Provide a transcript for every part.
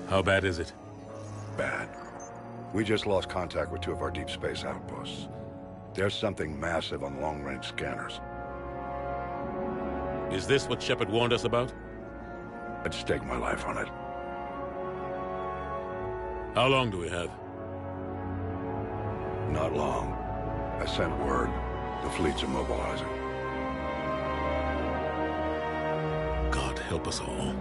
How bad is it? Bad. We just lost contact with 2 of our deep space outposts. There's something massive on long-range scanners. Is this what Shepard warned us about? I'd stake my life on it. How long do we have? Not long. I sent word. The fleets are mobilizing. God help us all.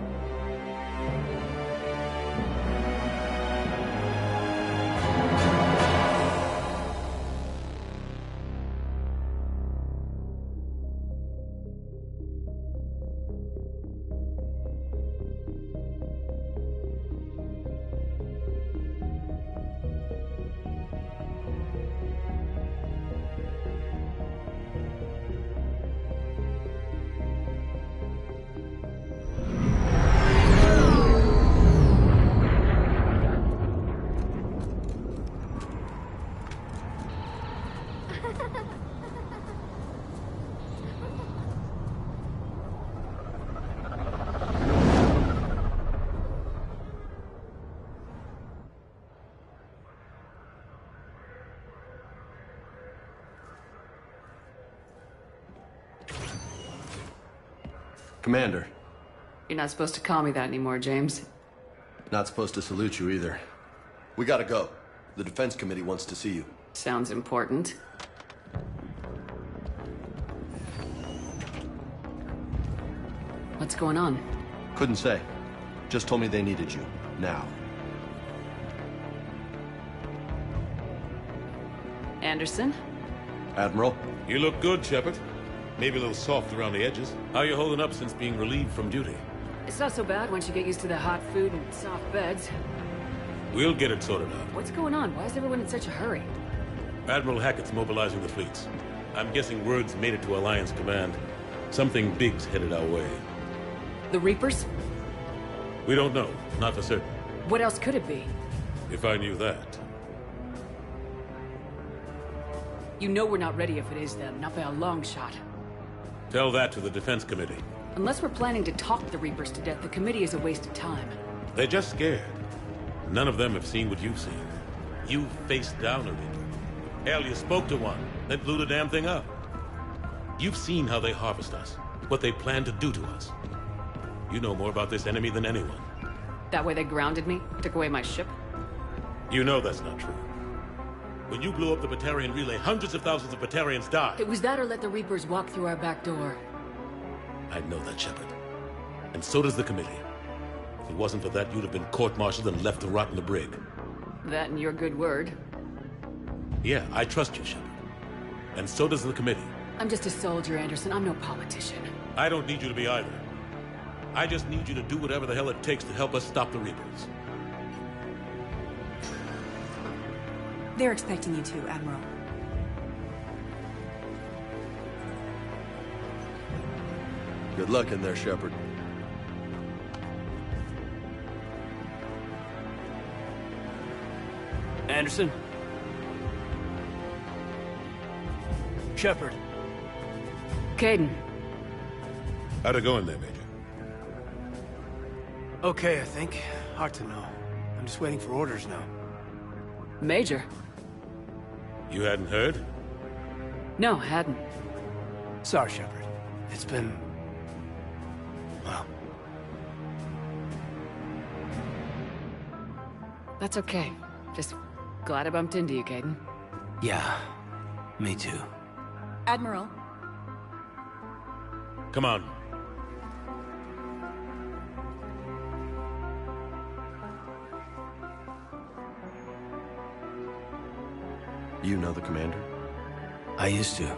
Commander. You're not supposed to call me that anymore, James. Not supposed to salute you either. We gotta go. The Defense Committee wants to see you. Sounds important. What's going on? Couldn't say. Just told me they needed you. Now. Anderson? Admiral? You look good, Shepard. Maybe a little soft around the edges. How you holding up since being relieved from duty? It's not so bad once you get used to the hot food and soft beds. We'll get it sorted out. What's going on? Why is everyone in such a hurry? Admiral Hackett's mobilizing the fleets. I'm guessing word's made it to Alliance Command. Something big's headed our way. The Reapers? We don't know. Not for certain. What else could it be? If I knew that. You know we're not ready if it is them, not by a long shot. Tell that to the Defense Committee. Unless we're planning to talk the Reapers to death, the committee is a waste of time. They're just scared. None of them have seen what you've seen. You faced down a Reaper. Hell, you spoke to one, then blew the damn thing up. You've seen how they harvest us, what they plan to do to us. You know more about this enemy than anyone. That way they grounded me, took away my ship? You know that's not true. When you blew up the Batarian relay, hundreds of thousands of Batarians died. It was that or let the Reapers walk through our back door. I know that, Shepard. And so does the committee. If it wasn't for that, you'd have been court-martialed and left to rot in the brig. That and your good word. Yeah, I trust you, Shepard. And so does the committee. I'm just a soldier, Anderson. I'm no politician. I don't need you to be either. I just need you to do whatever the hell it takes to help us stop the Reapers. They're expecting you to, Admiral. Good luck in there, Shepard. Anderson? Shepard. Caden. How'd it go in there, Major? Okay, I think. Hard to know. I'm just waiting for orders now. Major? You hadn't heard? No, hadn't. Sorry, Shepard. It's been... well... That's okay. Just glad I bumped into you, Caden. yeah, me too. Admiral, Come on. You know the commander? I used to.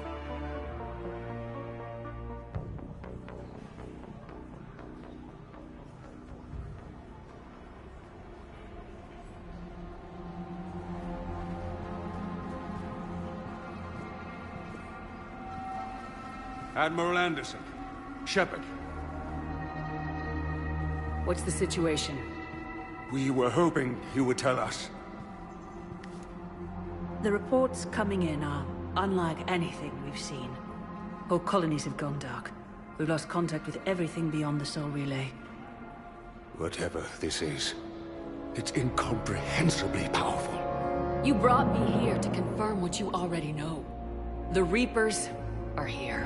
Admiral Anderson. Shepard. What's the situation? We were hoping you would tell us. the reports coming in are unlike anything we've seen. Whole colonies have gone dark. We've lost contact with everything beyond the Soul Relay. Whatever this is, It's incomprehensibly powerful. You brought me here to confirm what you already know. The Reapers are here.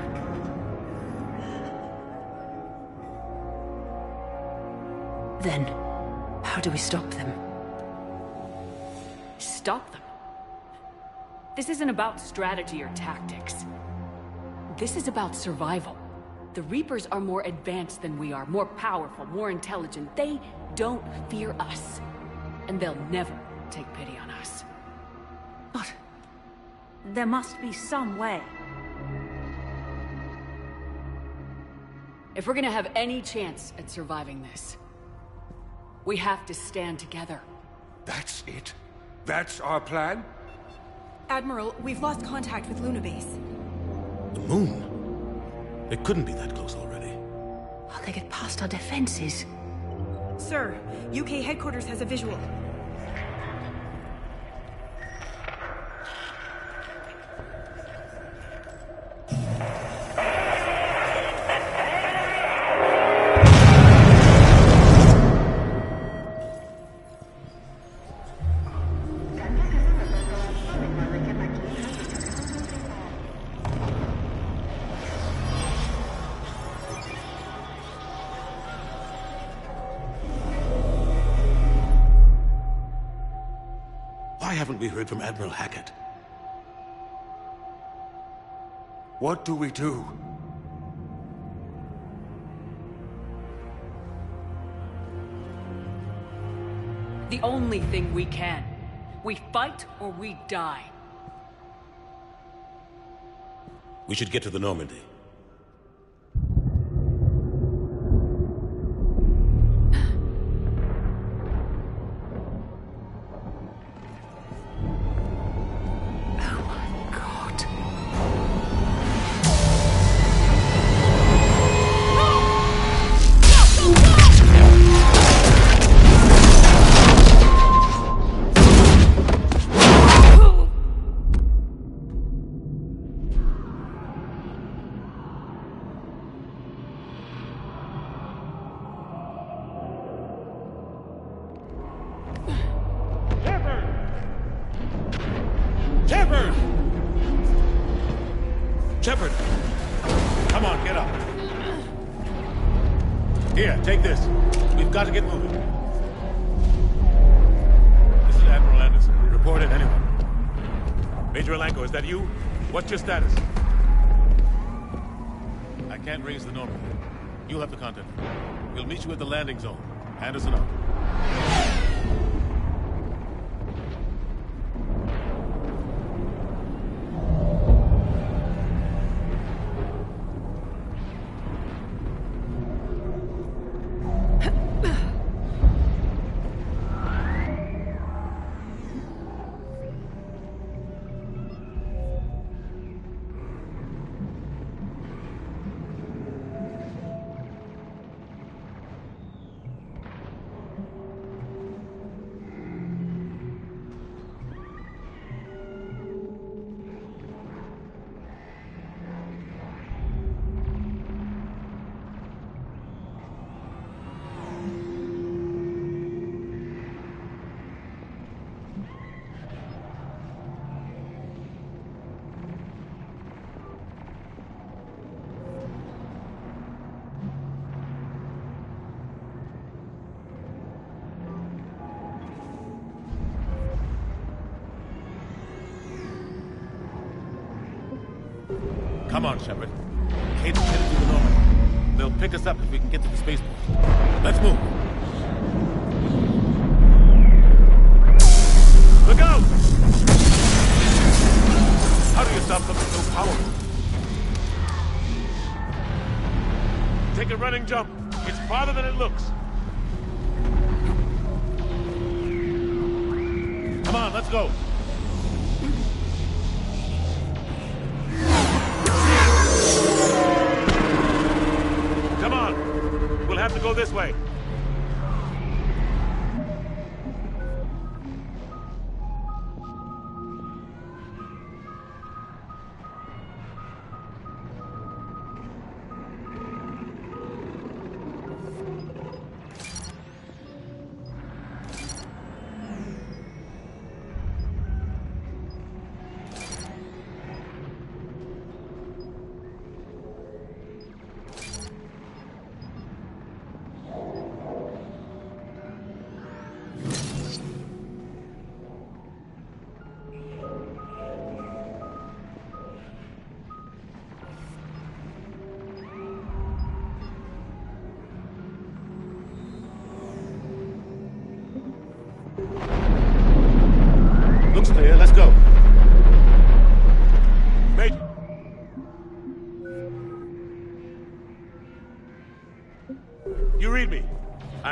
Then, how do we stop them? Stop them? This isn't about strategy or tactics. This is about survival. The Reapers are more advanced than we are, more powerful, more intelligent. They don't fear us. And they'll never take pity on us. But there must be some way. If we're gonna have any chance at surviving this, we have to stand together. That's it? That's our plan? Admiral, we've lost contact with Luna Base. The moon? It couldn't be that close already. How'd they get past our defenses? Sir, UK headquarters has a visual. Why haven't we heard from Admiral Hackett? What do we do? The only thing we can. We fight or we die. We should get to the Normandy. Shepard! Come on, get up. Here, take this. We've got to get moving. This is Admiral Anderson. Report it, anyone. Major Alanko, is that you? What's your status? I can't raise the Normandy. You'll have to contact me. We'll meet you at the landing zone. Anderson out. Come on, Shepard. Kate's headed to the Normandy. They'll pick us up if we can get to the spaceport. Let's move. Look out! How do you stop something so powerful? Take a running jump. It's farther than it looks. Come on, let's go. Come on. We'll have to go this way.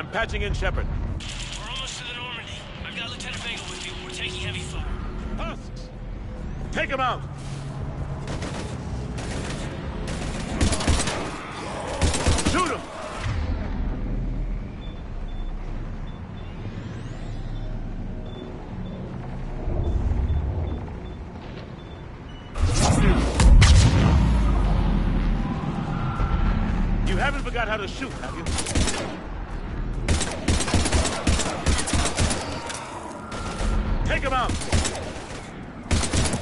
I'm patching in Shepard. We're almost to the Normandy. I've got Lieutenant Bagel with me. We're taking heavy fire. Husks! Take him out! Shoot him! You haven't forgot how to shoot, have you? Take him out!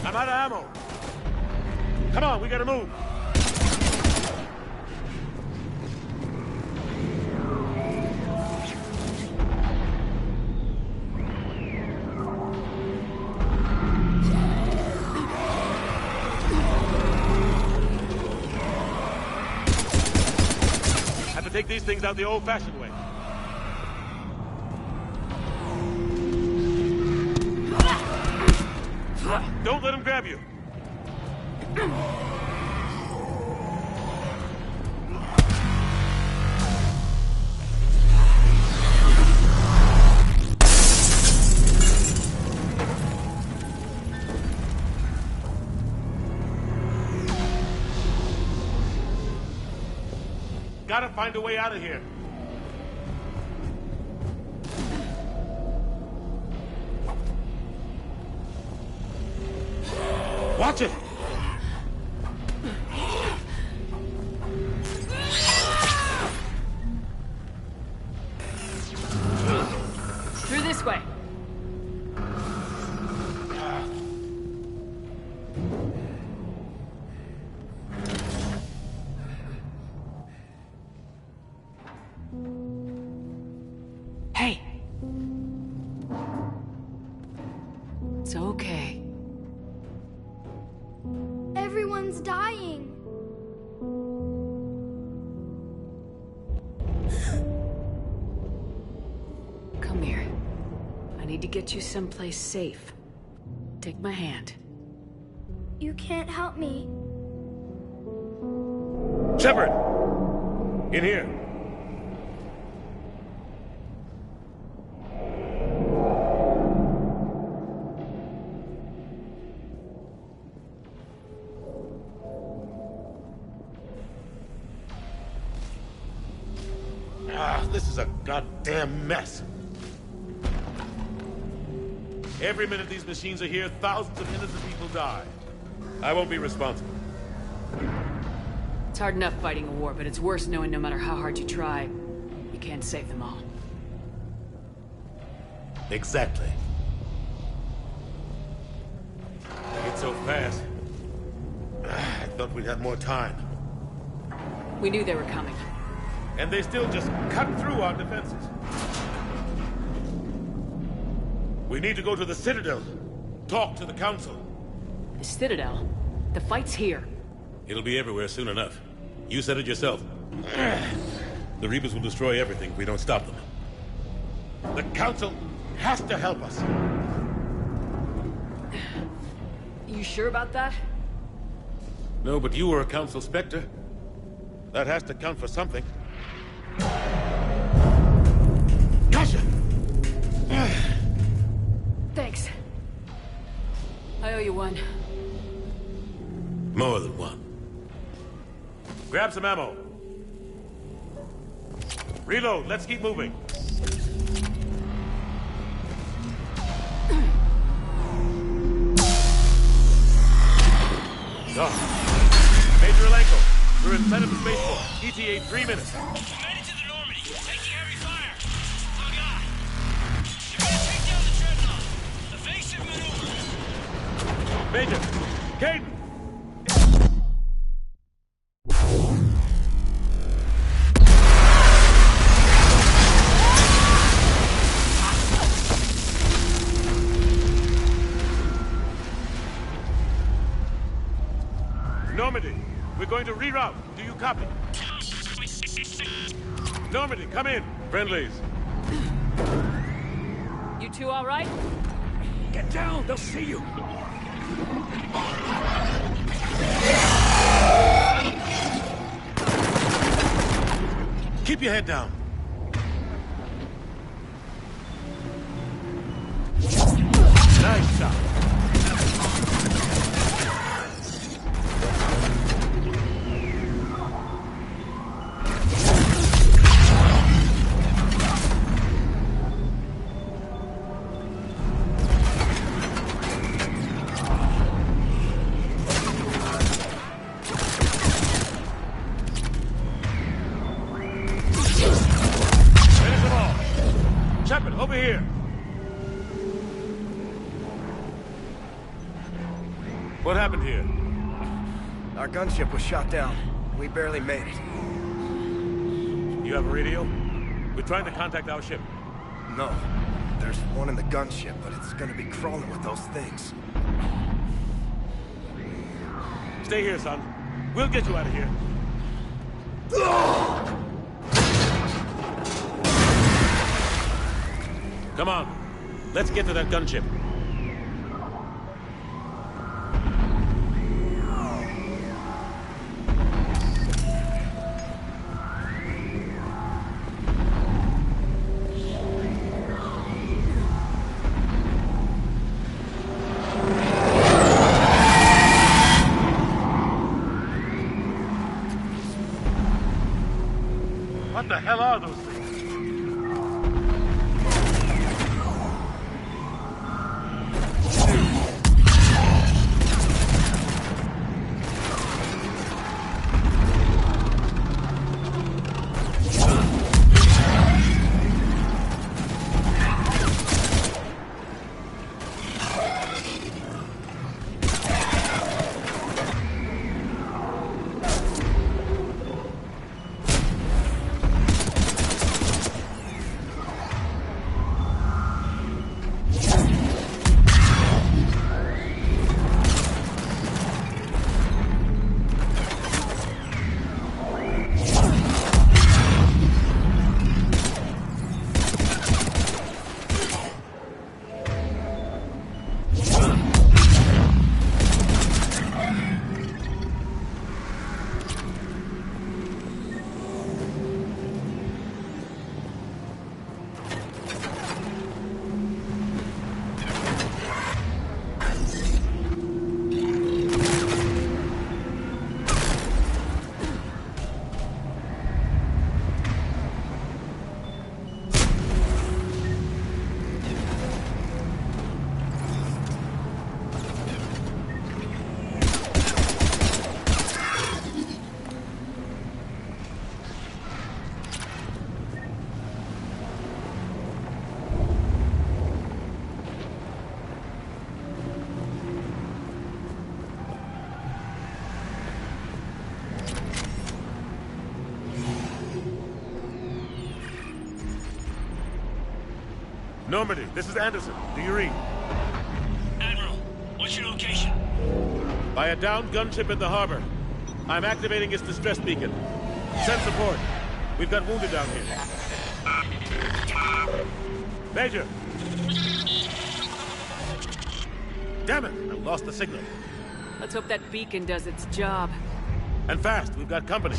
I'm out of ammo. Come on, we gotta move. Have to take these things out the old-fashioned way. Don't let him grab you. Gotta find a way out of here. Watch it! Through this way. Hey. It's okay. Everyone's dying. Come here. I need to get you someplace safe. Take my hand. You can't help me. Shepard! In here. This is a goddamn mess. Every minute these machines are here, thousands of innocent people die. I won't be responsible. It's hard enough fighting a war, but it's worse knowing no matter how hard you try, you can't save them all. Exactly. It's so fast. I thought we'd have more time. We knew they were coming. And they still just cut through our defenses. We need to go to the Citadel. Talk to the Council. The Citadel? The fight's here. It'll be everywhere soon enough. You said it yourself. The Reapers will destroy everything if we don't stop them. The Council has to help us. You sure about that? No, but you were a Council Spectre. That has to count for something. Gotcha! Thanks. I owe you one. More than one. Grab some ammo. Reload, let's keep moving. Major Alenko, we're inside of the spaceport. ETA 3 minutes. We made it to the Normandy. Taking heavy fire. Oh, God. They're gonna take down the dreadnought. Evasive maneuver. Major, Caden! Normandy, we're going to reroute. Do you copy? Normandy, come in. Friendlies. You two all right? Get down! They'll see you! Keep your head down. What happened here? Our gunship was shot down. We barely made it. You have a radio? We're trying to contact our ship. No. There's one in the gunship, but it's gonna be crawling with those things. Stay here, son. We'll get you out of here. Come on. Let's get to that gunship. What the hell are those things? Normandy, this is Anderson. Do you read? Admiral, what's your location? By a downed gunship in the harbor. I'm activating its distress beacon. Send support. We've got wounded down here. Major! Damn it! I lost the signal. Let's hope that beacon does its job. And fast. We've got company.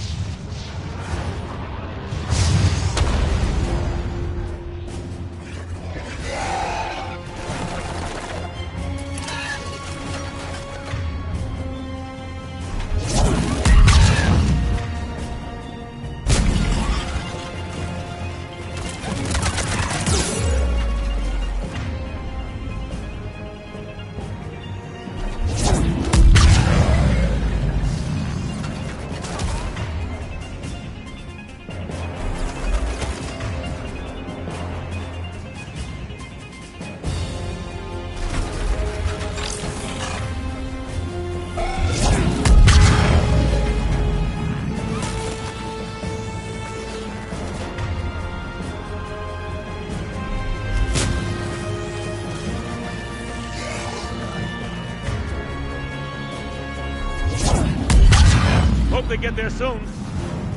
Hope they get there soon.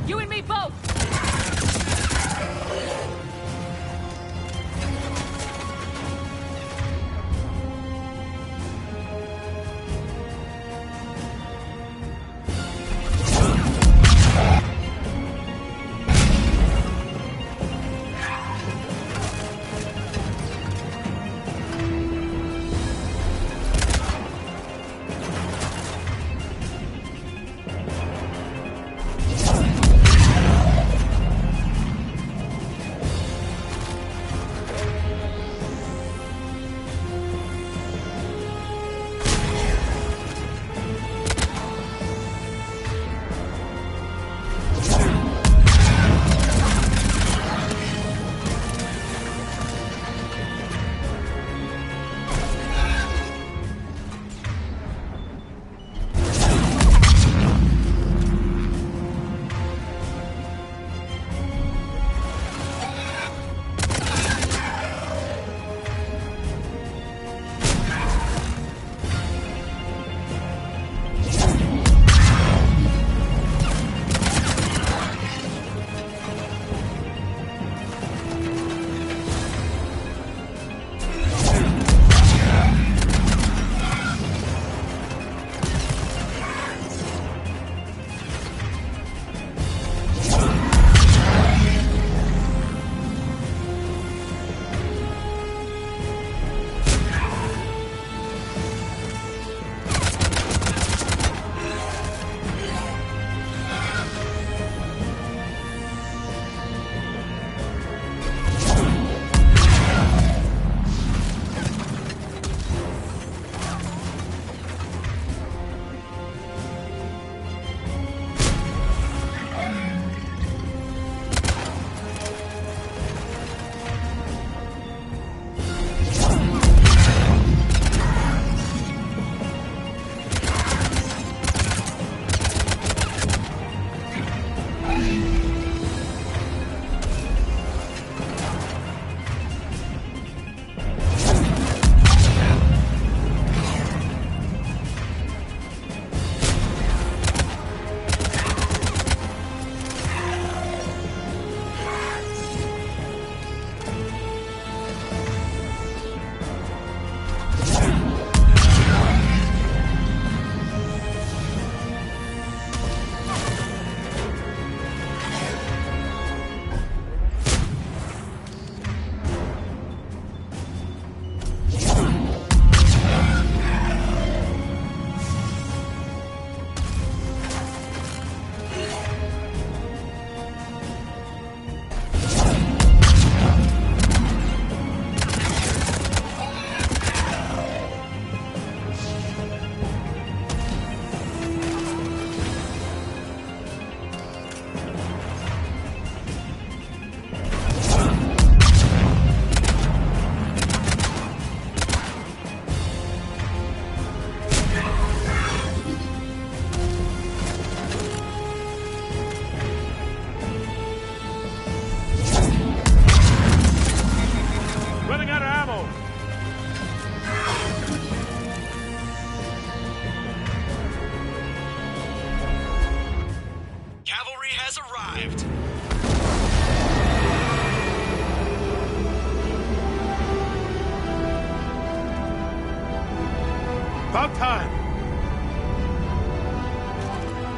You and me both!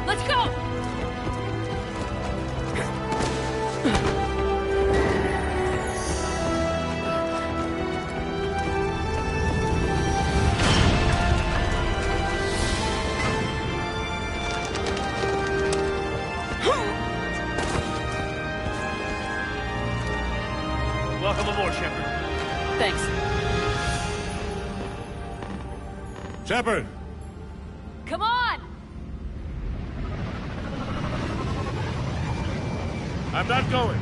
Let's go! Welcome aboard, Shepard. Thanks. Shepard! Come on! I'm not going.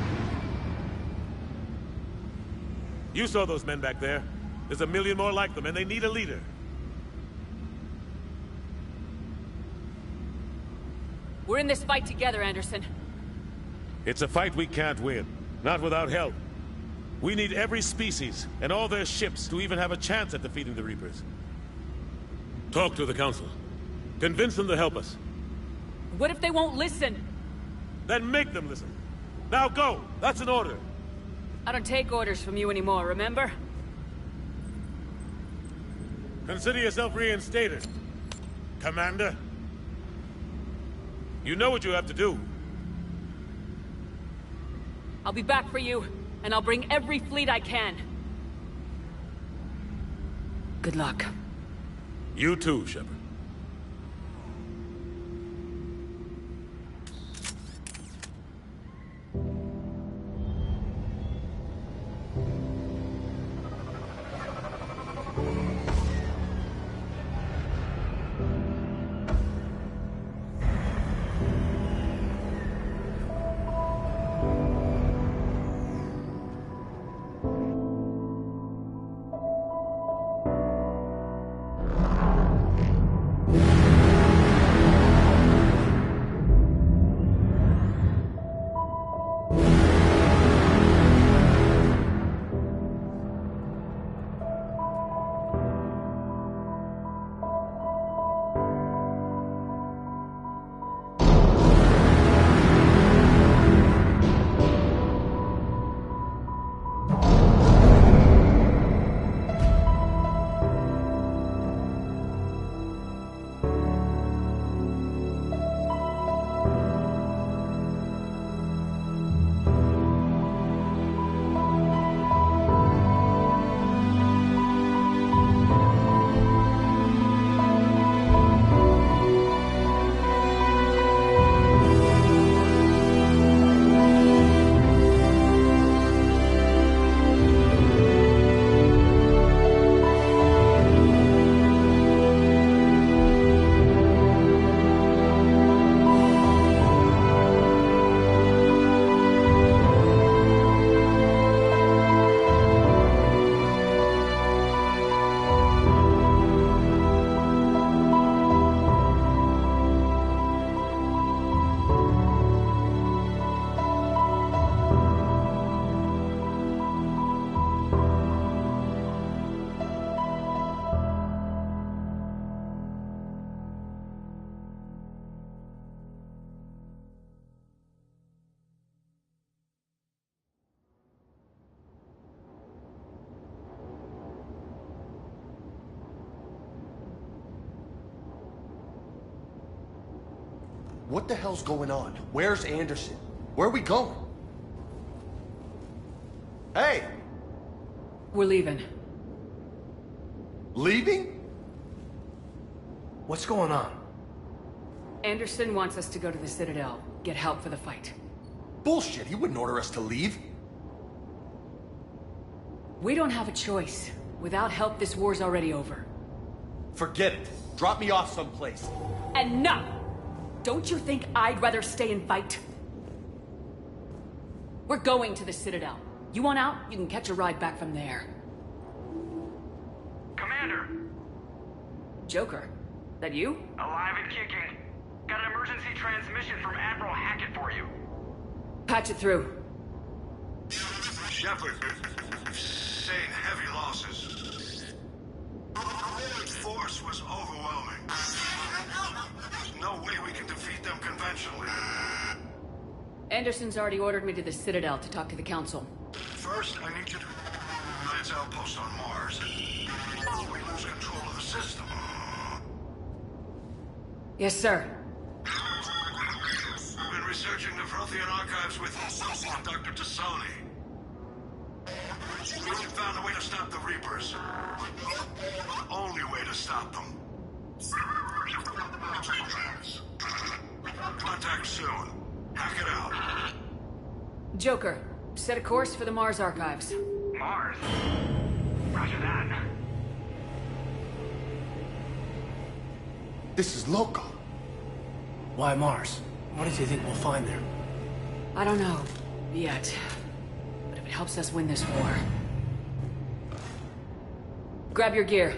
You saw those men back there. There's a million more like them, and they need a leader. We're in this fight together, Anderson. It's a fight we can't win. Not without help. We need every species and all their ships to even have a chance at defeating the Reapers. Talk to the Council. Convince them to help us. What if they won't listen? Then make them listen. Now go! That's an order. I don't take orders from you anymore, remember? Consider yourself reinstated, Commander. You know what you have to do. I'll be back for you, and I'll bring every fleet I can. Good luck. You too, Shepard. What the hell's going on? Where's Anderson? Where are we going? Hey! We're leaving. Leaving? What's going on? Anderson wants us to go to the Citadel, get help for the fight. Bullshit, he wouldn't order us to leave. We don't have a choice. Without help, this war's already over. Forget it. Drop me off someplace. Enough! Don't you think I'd rather stay and fight? We're going to the Citadel. You want out? You can catch a ride back from there. Commander! Joker, that you? Alive and kicking. Got an emergency transmission from Admiral Hackett for you. Patch it through. Shepard, saying heavy losses. The force was overwhelming. There's no way we can defeat them conventionally. Anderson's already ordered me to the Citadel to talk to the Council. First, I need you to Lance outpost on Mars. We lose control of the system. Yes, sir. Prothean archives with Associate Dr. Tassoni. We found a way to stop the Reapers. The only way to stop them. Contact soon. Hack it out. Joker, set a course for the Mars archives. Mars? Roger that. This is local. Why Mars? What does he think we'll find there? I don't know. Yet. But if it helps us win this war... Grab your gear.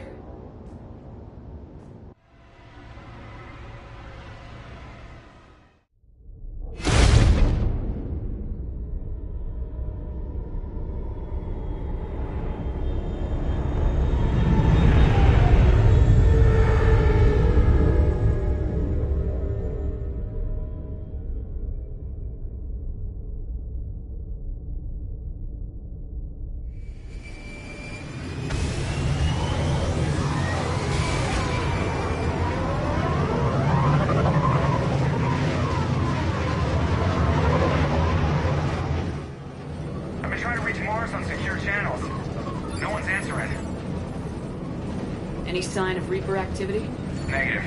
Any sign of Reaper activity? Negative.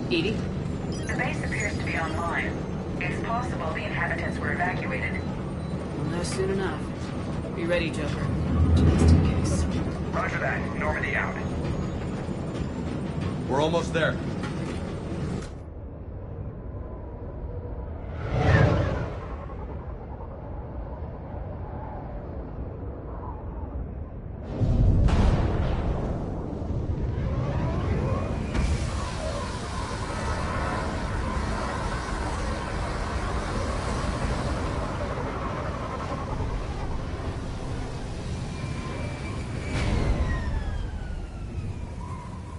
Edie? The base appears to be online. It's possible the inhabitants were evacuated. We'll know soon enough. Be ready, Joker. Just in case. Roger that. Normandy out. We're almost there.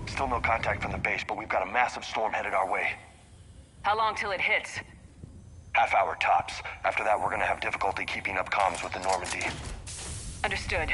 Still no contact from the base, but we've got a massive storm headed our way. How long till it hits? Half hour tops. After that, we're gonna have difficulty keeping up comms with the Normandy. Understood.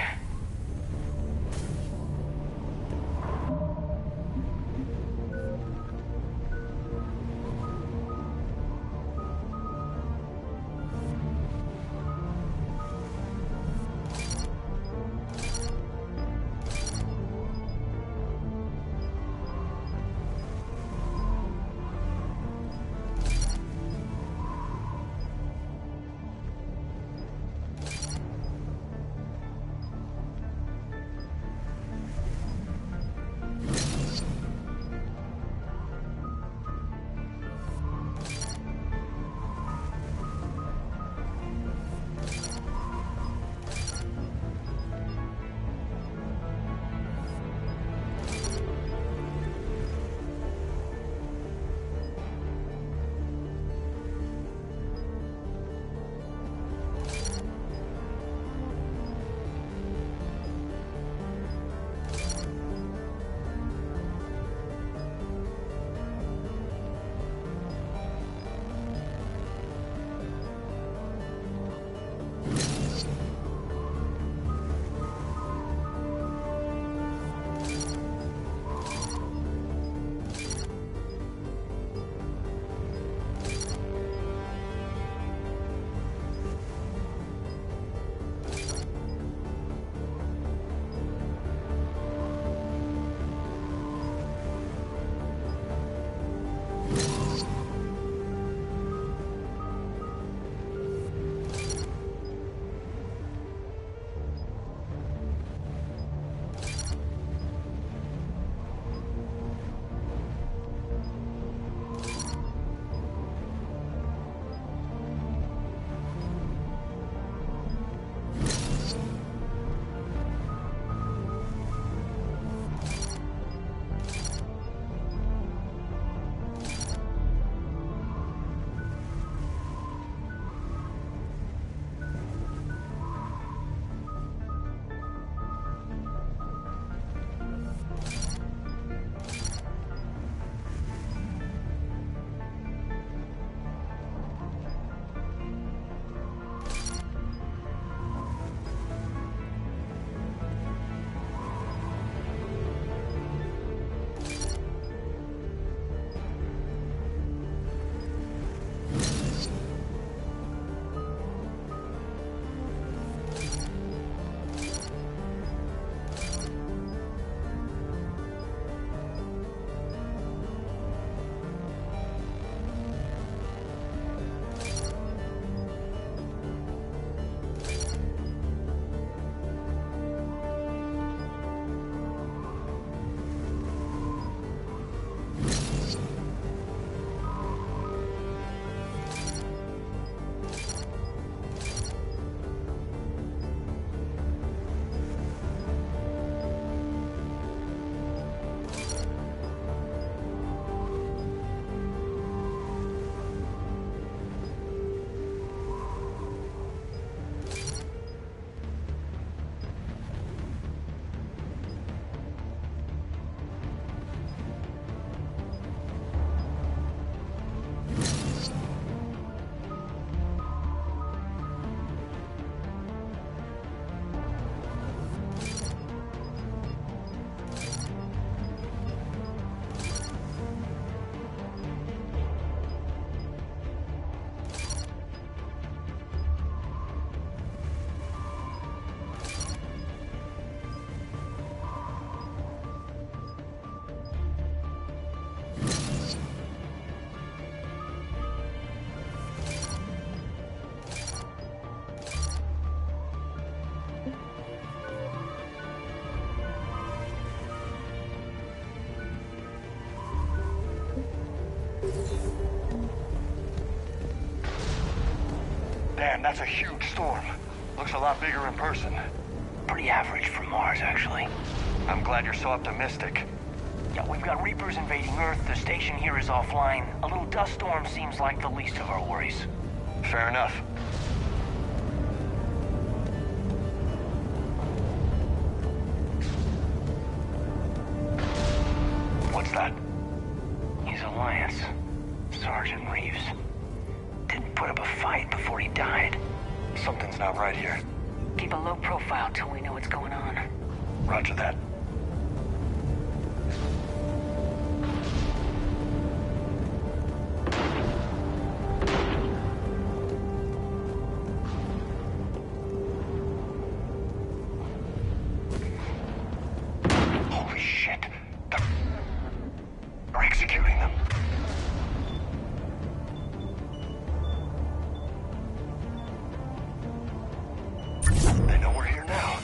Damn, that's a huge storm. Looks a lot bigger in person. Pretty average for Mars, actually. I'm glad you're so optimistic. Yeah, we've got Reapers invading Earth, the station here is offline. A little dust storm seems like the least of our worries. Fair enough. What's that? His alliance, Sergeant Reeves, didn't put up a fight before he died. Something's not right here. Keep a low profile till we know what's going on. Roger that. Holy shit. They're executing them. They know we're here now.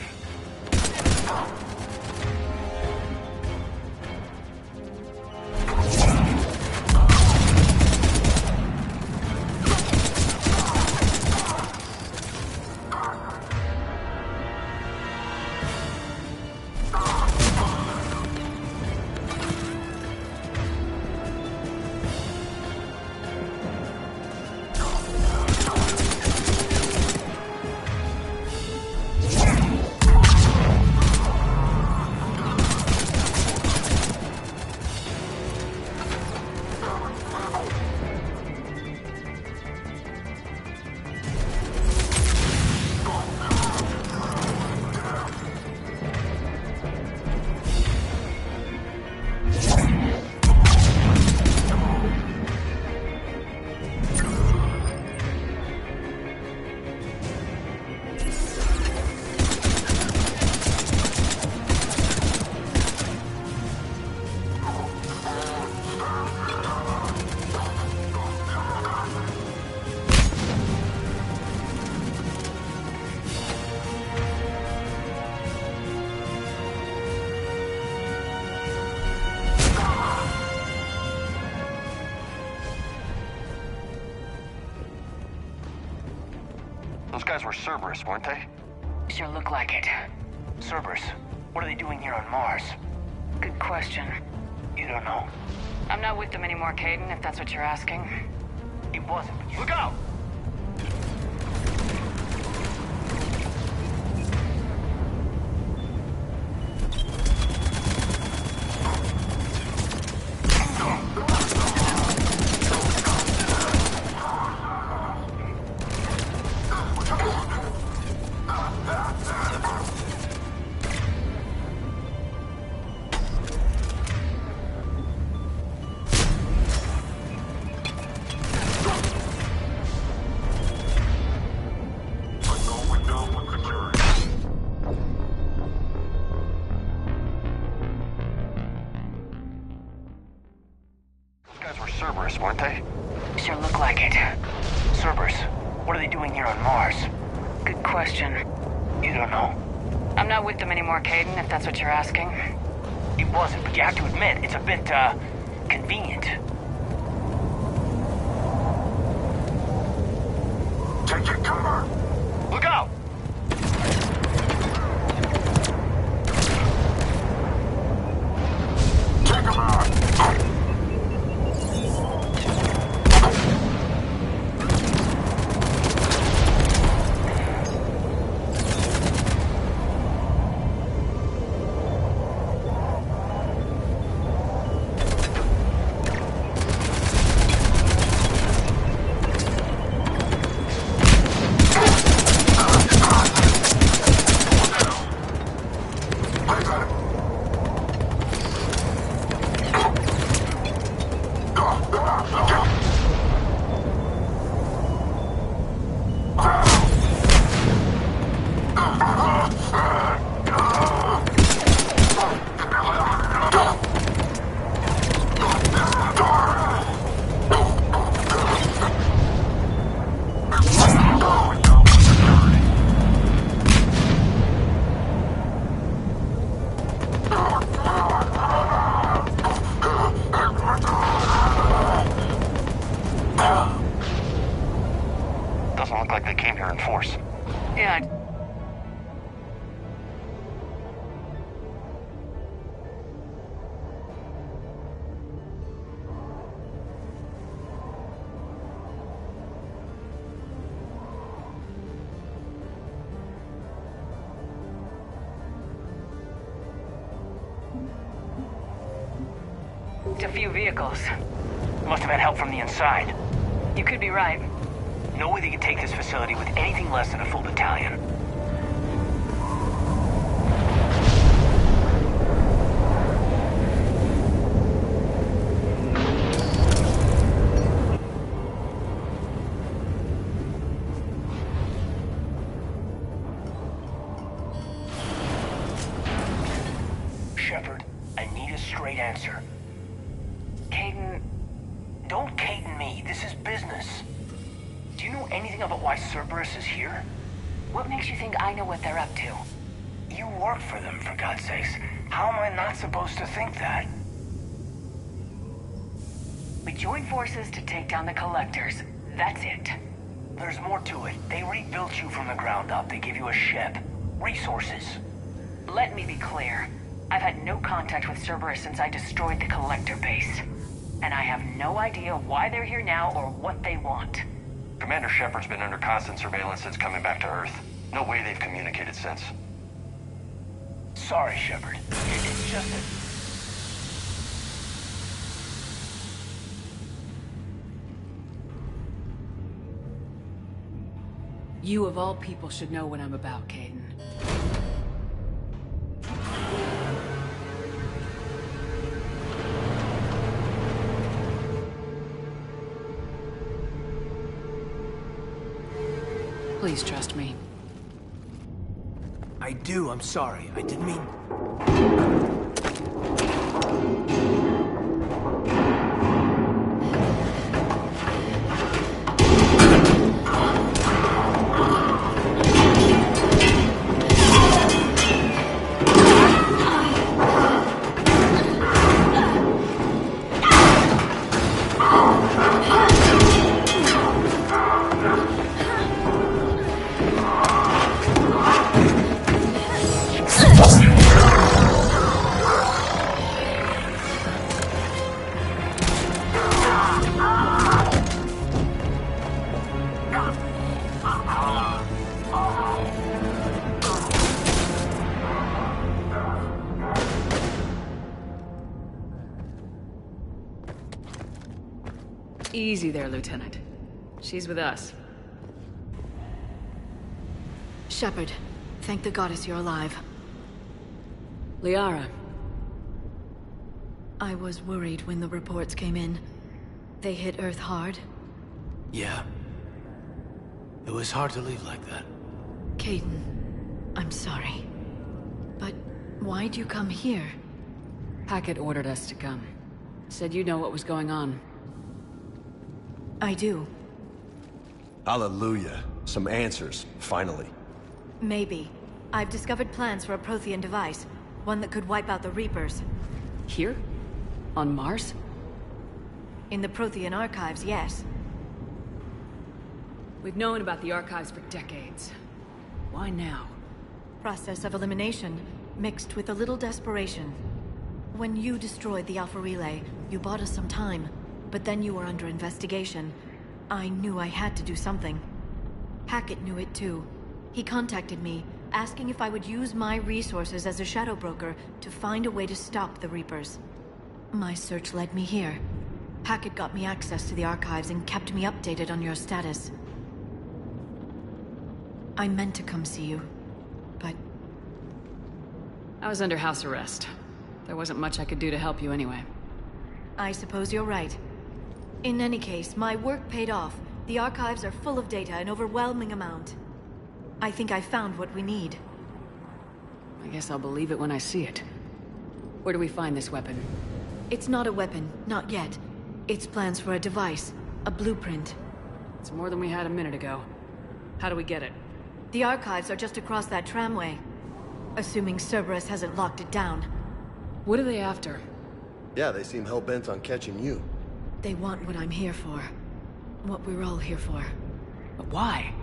Those guys were Cerberus, weren't they? Sure look like it. Cerberus, what are they doing here on Mars? Good question. You don't know. I'm not with them anymore, Caden, if that's what you're asking. It wasn't, but you... Look out! Cerberus, weren't they? Sure look like it. Cerberus, what are they doing here on Mars? Good question. You don't know. I'm not with them anymore, Caden, if that's what you're asking. It wasn't, but you have to admit, it's a bit, convenient. Take your cover! Look out! Take him out! Doesn't look like they came here in force. Yeah. A few vehicles. Must have had help from the inside. You could be right. No way they could take this facility with anything less than a full battalion. Shepard, I need a straight answer. Caden... Don't Caden me. This is business. Do you know anything about why Cerberus is here? What makes you think I know what they're up to? You work for them, for God's sakes. How am I not supposed to think that? We joined forces to take down the Collectors. That's it. There's more to it. They rebuilt you from the ground up. They gave you a ship. Resources. Let me be clear. I've had no contact with Cerberus since I destroyed the Collector base. And I have no idea why they're here now or what they want. Commander Shepard's been under constant surveillance since coming back to Earth. No way they've communicated since. Sorry, Shepard. It's just that... You of all people should know what I'm about, Caden. Please trust me. I do, I'm sorry. I didn't mean... Easy there, Lieutenant. She's with us. Shepard, thank the goddess you're alive. Liara. I was worried when the reports came in. They hit Earth hard. Yeah. It was hard to leave like that. Caden, I'm sorry. But why'd you come here? Hackett ordered us to come. Said you know what was going on. I do. Hallelujah. Some answers, finally. Maybe. I've discovered plans for a Prothean device. One that could wipe out the Reapers. Here? On Mars? In the Prothean archives, yes. We've known about the archives for decades. Why now? Process of elimination, mixed with a little desperation. When you destroyed the Alpha Relay, you bought us some time. But then you were under investigation. I knew I had to do something. Hackett knew it too. He contacted me, asking if I would use my resources as a shadow broker to find a way to stop the Reapers. My search led me here. Hackett got me access to the archives and kept me updated on your status. I meant to come see you, but... I was under house arrest. There wasn't much I could do to help you anyway. I suppose you're right. In any case, my work paid off. The archives are full of data, an overwhelming amount. I think I found what we need. I guess I'll believe it when I see it. Where do we find this weapon? It's not a weapon, not yet. It's plans for a device, a blueprint. It's more than we had a minute ago. How do we get it? The archives are just across that tramway. Assuming Cerberus hasn't locked it down. What are they after? Yeah, they seem hell-bent on catching you. They want what I'm here for. What we're all here for. But why?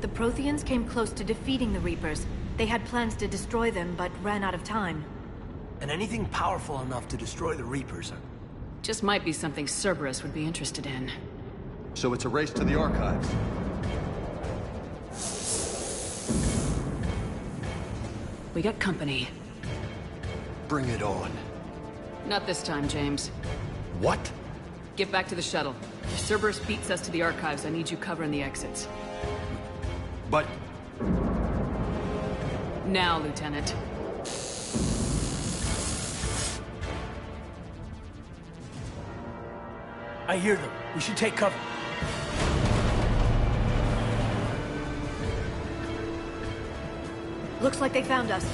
The Protheans came close to defeating the Reapers. They had plans to destroy them, but ran out of time. And anything powerful enough to destroy the Reapers? Just might be something Cerberus would be interested in. So it's a race to the archives. We got company. Bring it on. Not this time, James. What? Get back to the shuttle. If Cerberus beats us to the archives, I need you covering the exits. But... Now, Lieutenant. I hear them. We should take cover. Looks like they found us.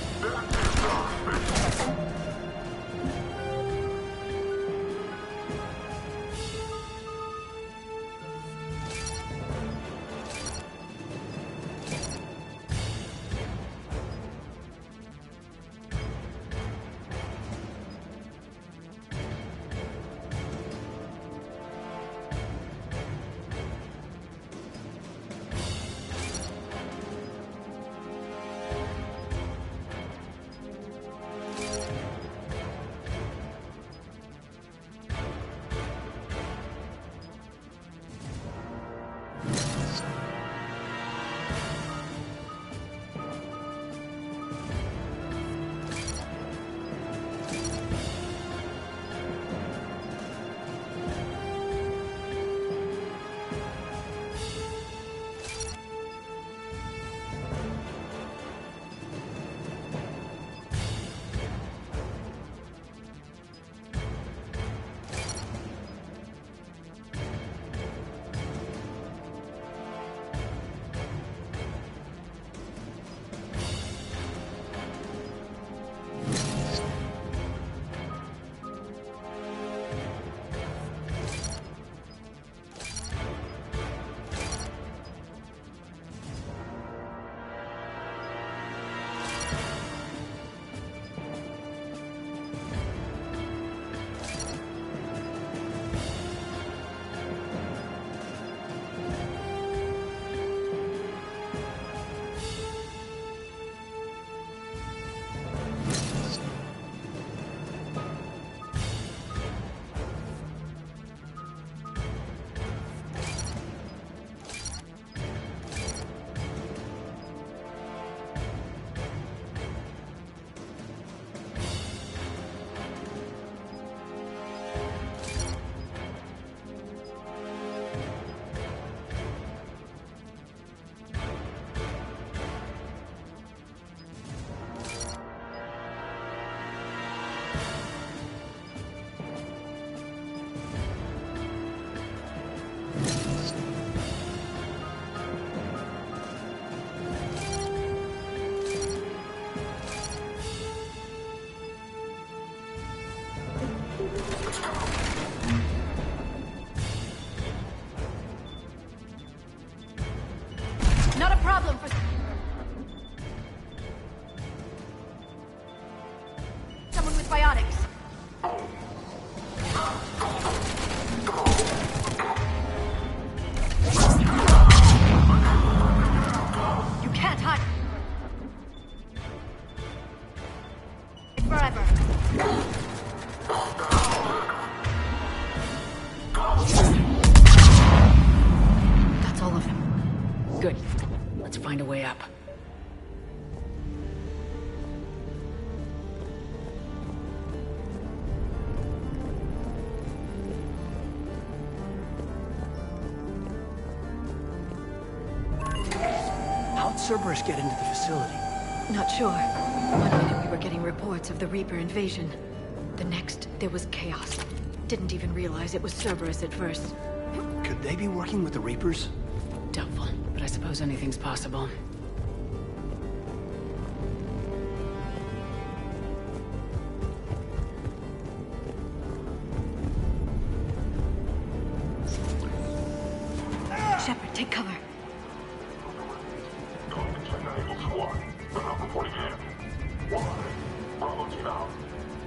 Not a problem for... someone with biotics. You can't hide. It's forever. That's all of them. Good. Let's find a way up. How'd Cerberus get into the facility? Not sure. One minute we were getting reports of the Reaper invasion. The next, there was chaos. Didn't even realize it was Cerberus at first. Could they be working with the Reapers? Doubtful, but I suppose anything's possible. Shepard, take cover.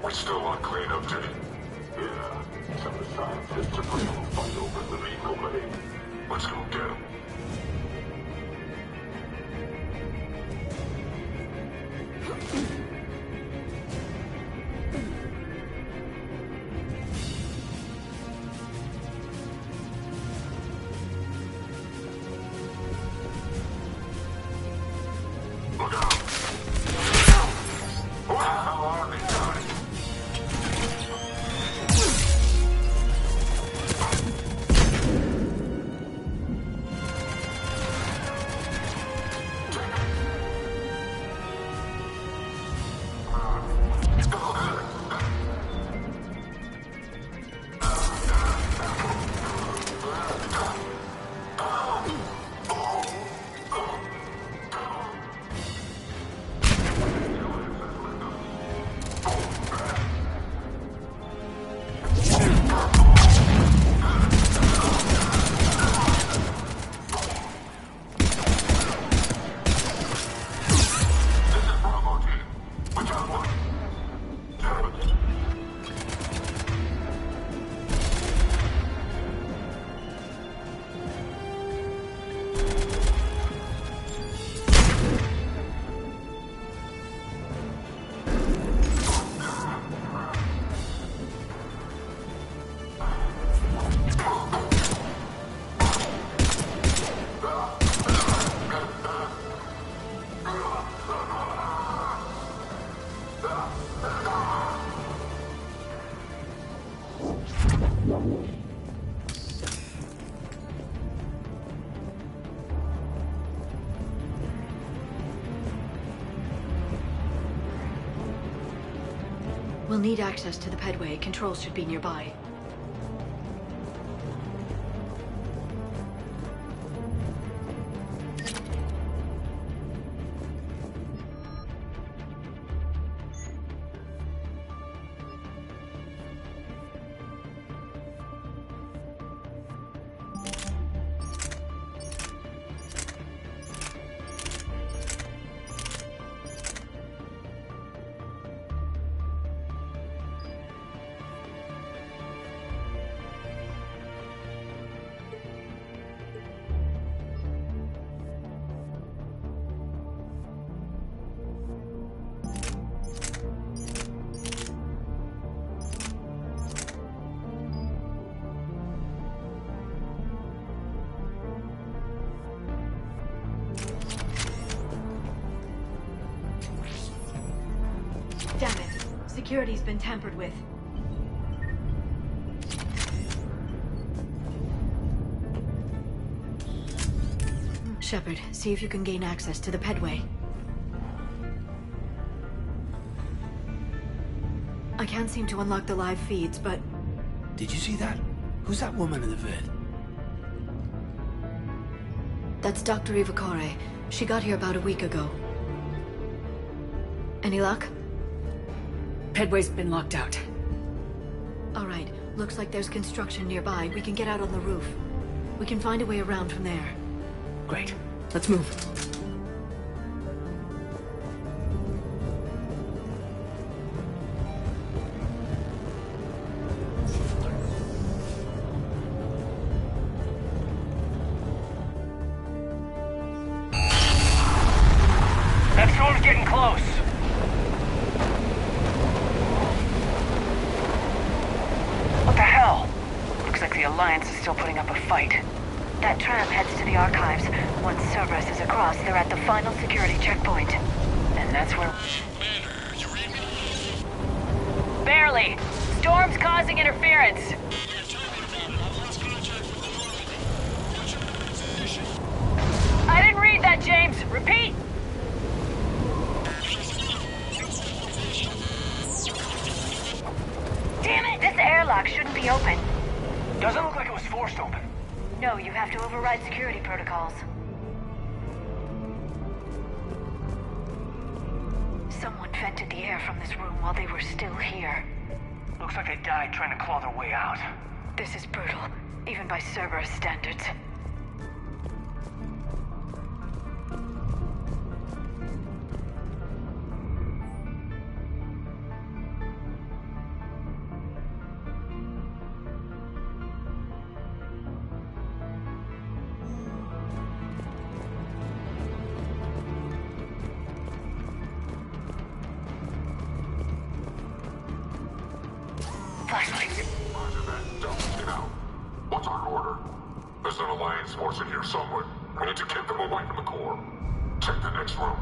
We're still on cleanup duty. Yeah, some of the scientists are putting a fight over the legal money. Let's go get them. We'll need access to the pedway. Controls should be nearby. Damn it. Security's been tampered with. Shepard, see if you can gain access to the pedway. I can't seem to unlock the live feeds, but... Did you see that? Who's that woman in the vid? That's Dr. Ivakare. She got here about a week ago. Any luck? Pedway's been locked out. All right. Looks like there's construction nearby. We can get out on the roof. We can find a way around from there. Great. Let's move. That storm's getting close. What the hell? Looks like the Alliance is still putting up a fight. That tram heads to the archives. Once Cerberus is across, they're at the final security checkpoint. And that's where... Barely. Storm's causing interference. I didn't read that, James. Repeat. Damn it! This airlock shouldn't be open. Doesn't look like it was forced open. No, you have to override security protocols. Someone vented the air from this room while they were still here. Looks like they died trying to claw their way out. This is brutal, even by Cerberus standards. What's our order? There's an Alliance force in here somewhere. We need to keep them away from the core. Check the next room.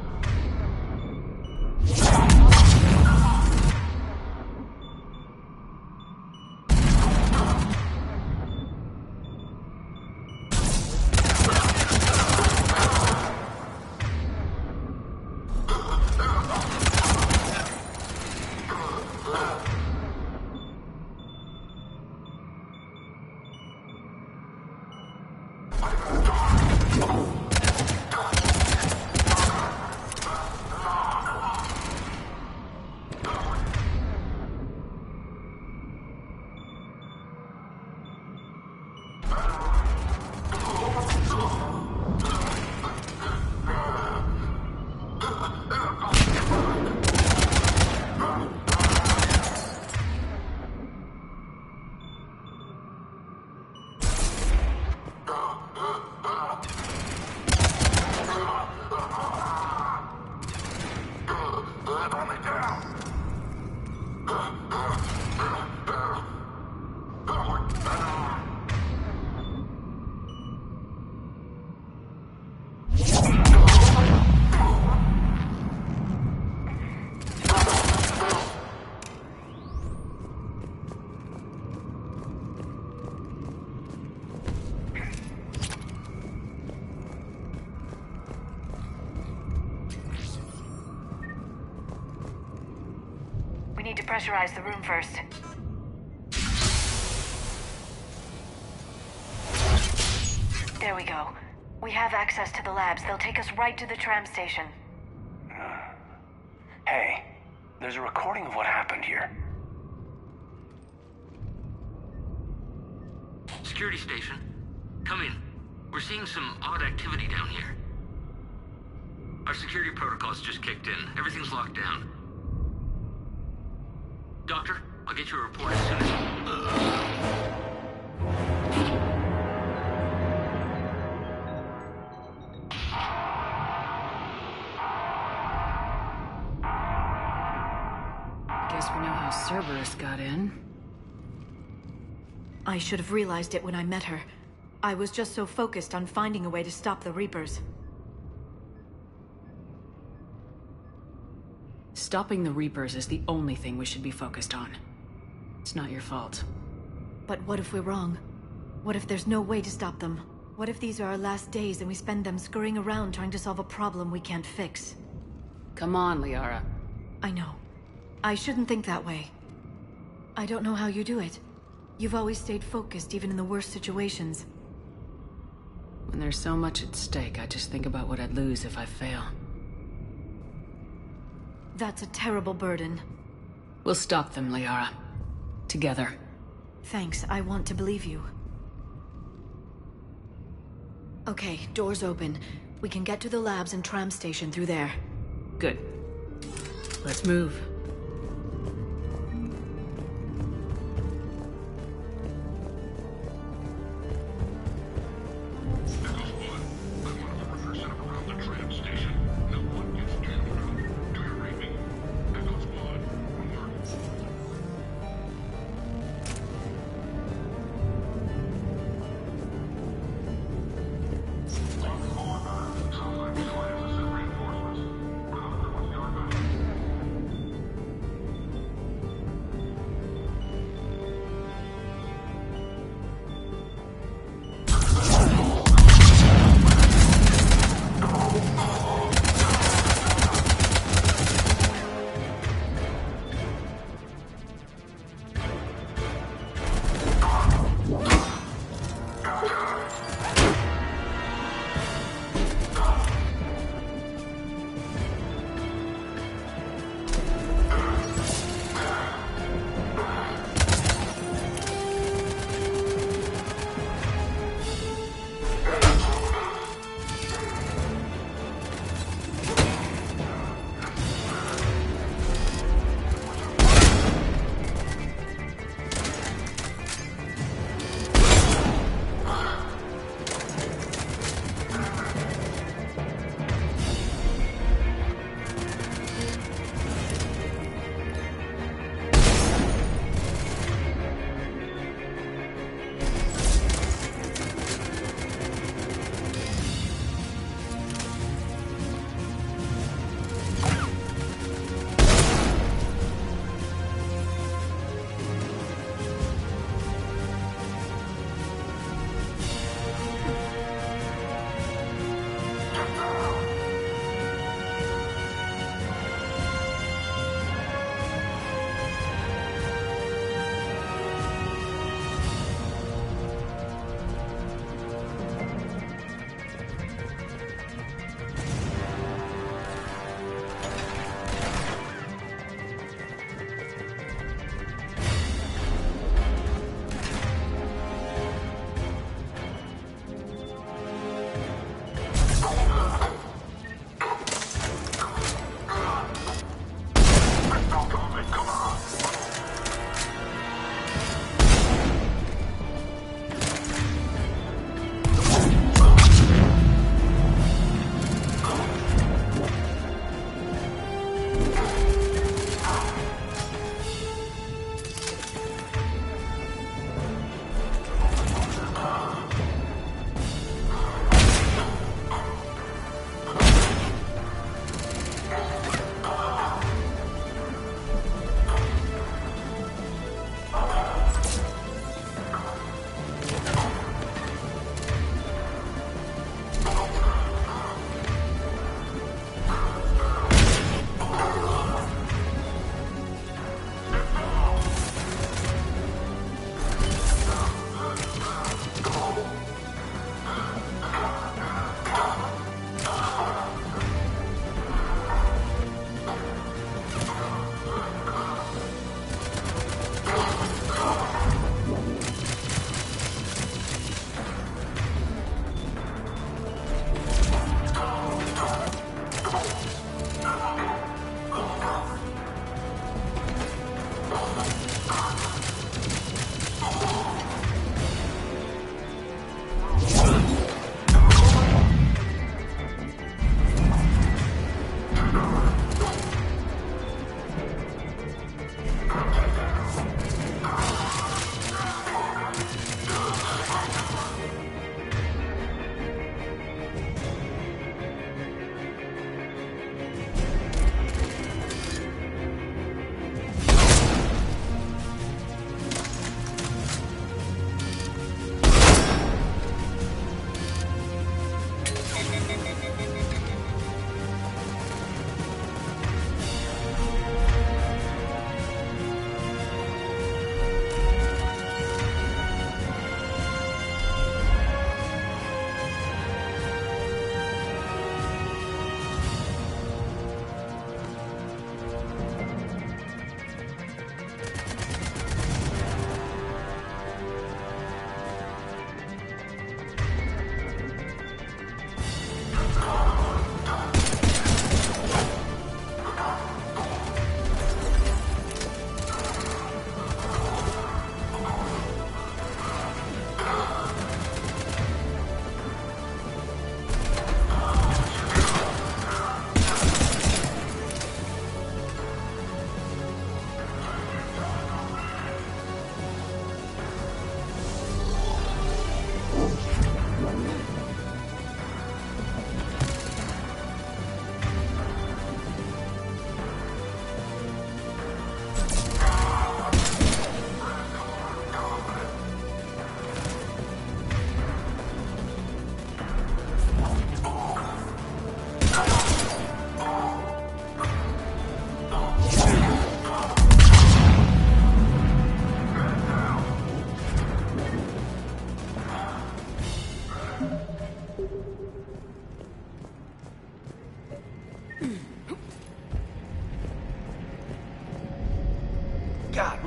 pressurize the room first. There we go. We have access to the labs. They'll take us right to the tram station. Hey, there's a recording of what happened here. Security station. Come in. We're seeing some odd activity down here. Our security protocols just kicked in. Everything's locked down. Doctor, I'll get you a report as soon as... Guess we know how Cerberus got in. I should have realized it when I met her. I was just so focused on finding a way to stop the Reapers. Stopping the Reapers is the only thing we should be focused on. It's not your fault. But what if we're wrong? What if there's no way to stop them? What if these are our last days and we spend them scurrying around trying to solve a problem we can't fix? Come on, Liara. I know. I shouldn't think that way. I don't know how you do it. You've always stayed focused even in the worst situations. When there's so much at stake, I just think about what I'd lose if I fail. That's a terrible burden. We'll stop them, Liara. Together. Thanks, I want to believe you. Okay, doors open. We can get to the labs and tram station through there. Good. Let's move.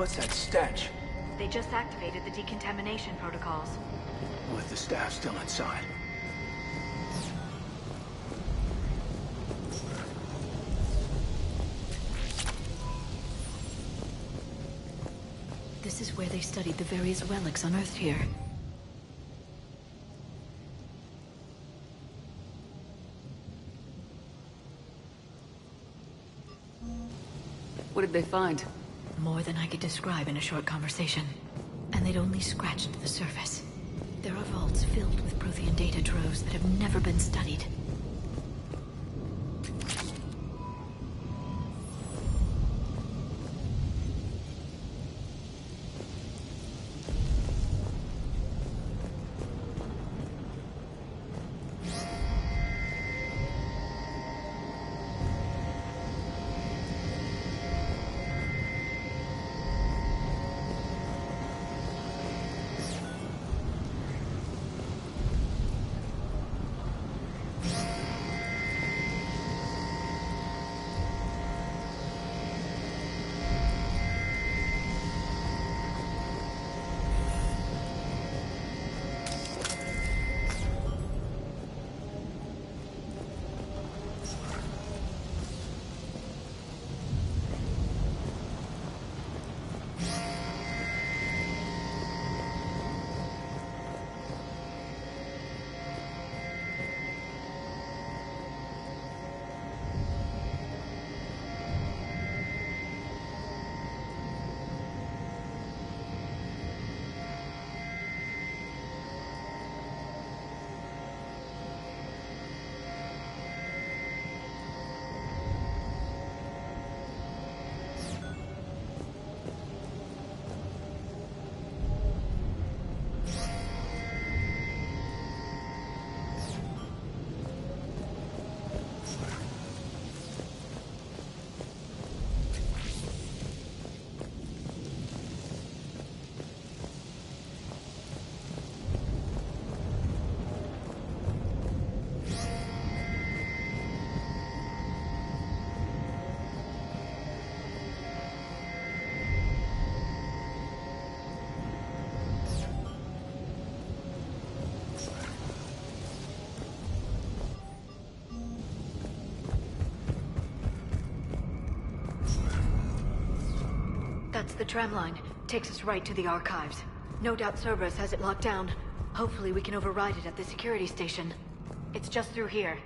What's that stench? They just activated the decontamination protocols. With the staff still inside. This is where they studied the various relics unearthed here. What did they find? More than I could describe in a short conversation. And they'd only scratched the surface. There are vaults filled with Prothean data troves that have never been studied. That's the tram line. Takes us right to the archives. No doubt Cerberus has it locked down. Hopefully we can override it at the security station. It's just through here.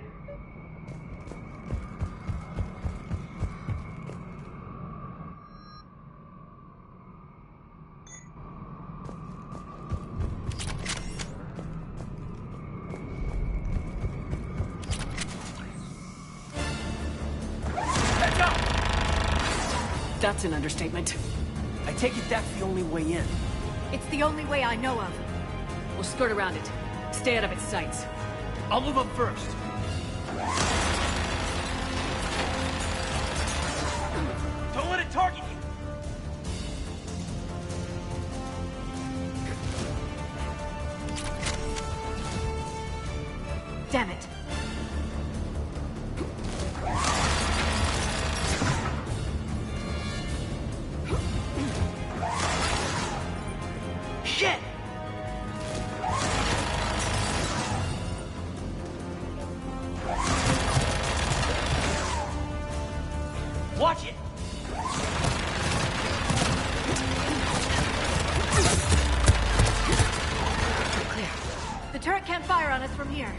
That's an understatement. I take it that's the only way in. It's the only way I know of. We'll skirt around it. Stay out of its sights. I'll move up first. Don't let it target you! Damn it. Shit! Watch it! Clear. The turret can't fire on us from here.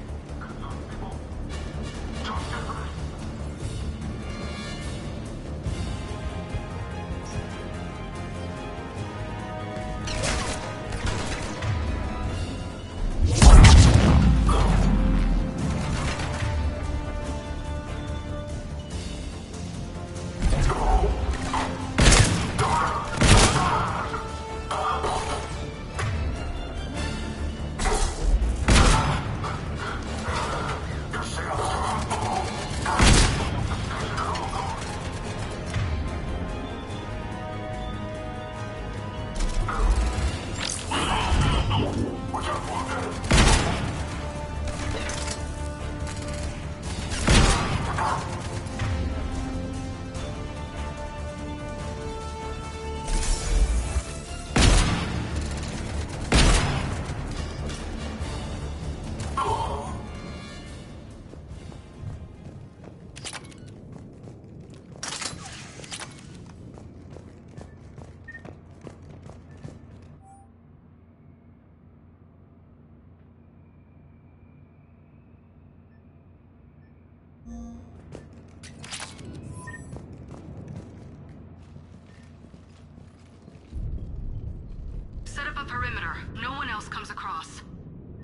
perimeter. No one else comes across.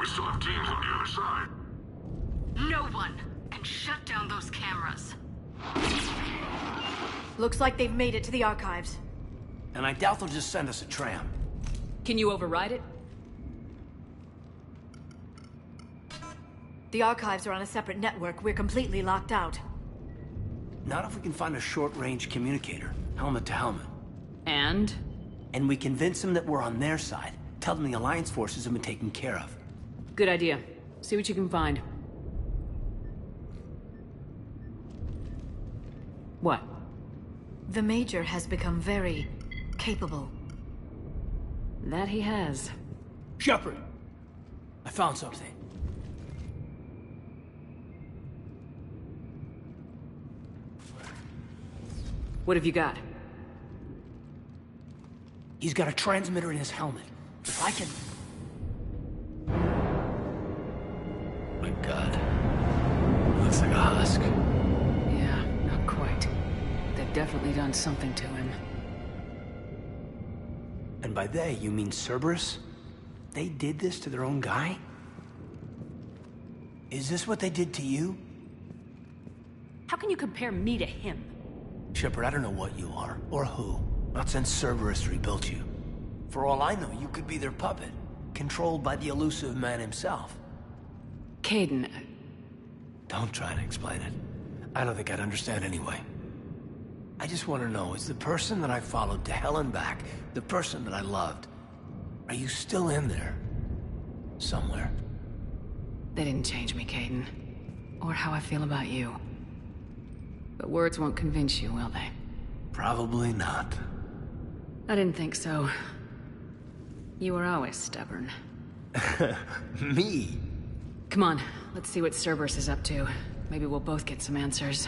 We still have teams on the other side. No one can shut down those cameras. Looks like they've made it to the archives. And I doubt they'll just send us a tram. Can you override it? The archives are on a separate network. We're completely locked out. Not if we can find a short-range communicator, helmet to helmet. And? And we convince them that we're on their side. Tell them the Alliance forces have been taken care of. Good idea. See what you can find. What? The Major has become very capable. That he has. Shepard! I found something. What have you got? He's got a transmitter in his helmet. If I can... My God. Looks like a husk. Yeah, not quite. They've definitely done something to him. And by they, you mean Cerberus? They did this to their own guy? Is this what they did to you? How can you compare me to him? Shepard, I don't know what you are, or who. Not since Cerberus rebuilt you. For all I know, you could be their puppet, controlled by the elusive man himself. Kaidan... Don't try to explain it. I don't think I'd understand anyway. I just want to know, is the person that I followed to hell and back, the person that I loved, are you still in there? Somewhere? They didn't change me, Kaidan. Or how I feel about you. But words won't convince you, will they? Probably not. I didn't think so. You were always stubborn. Me? Come on, let's see what Cerberus is up to. Maybe we'll both get some answers.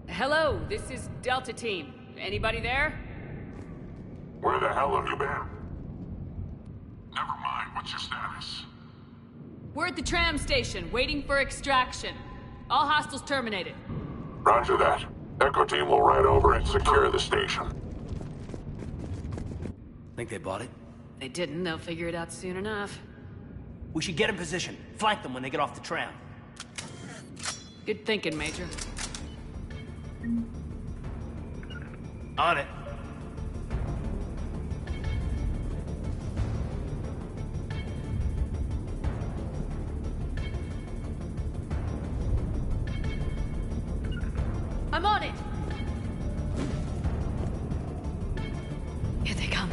Hello, this is Delta Team. Anybody there? Where the hell have you been? Never mind, what's your status? We're at the tram station, waiting for extraction. All hostiles terminated. Roger that. Echo Team will ride over and secure the station. Think they bought it? They didn't, they'll figure it out soon enough. We should get in position. Flank them when they get off the tram. Good thinking, Major. On it. I'm on it! Here they come.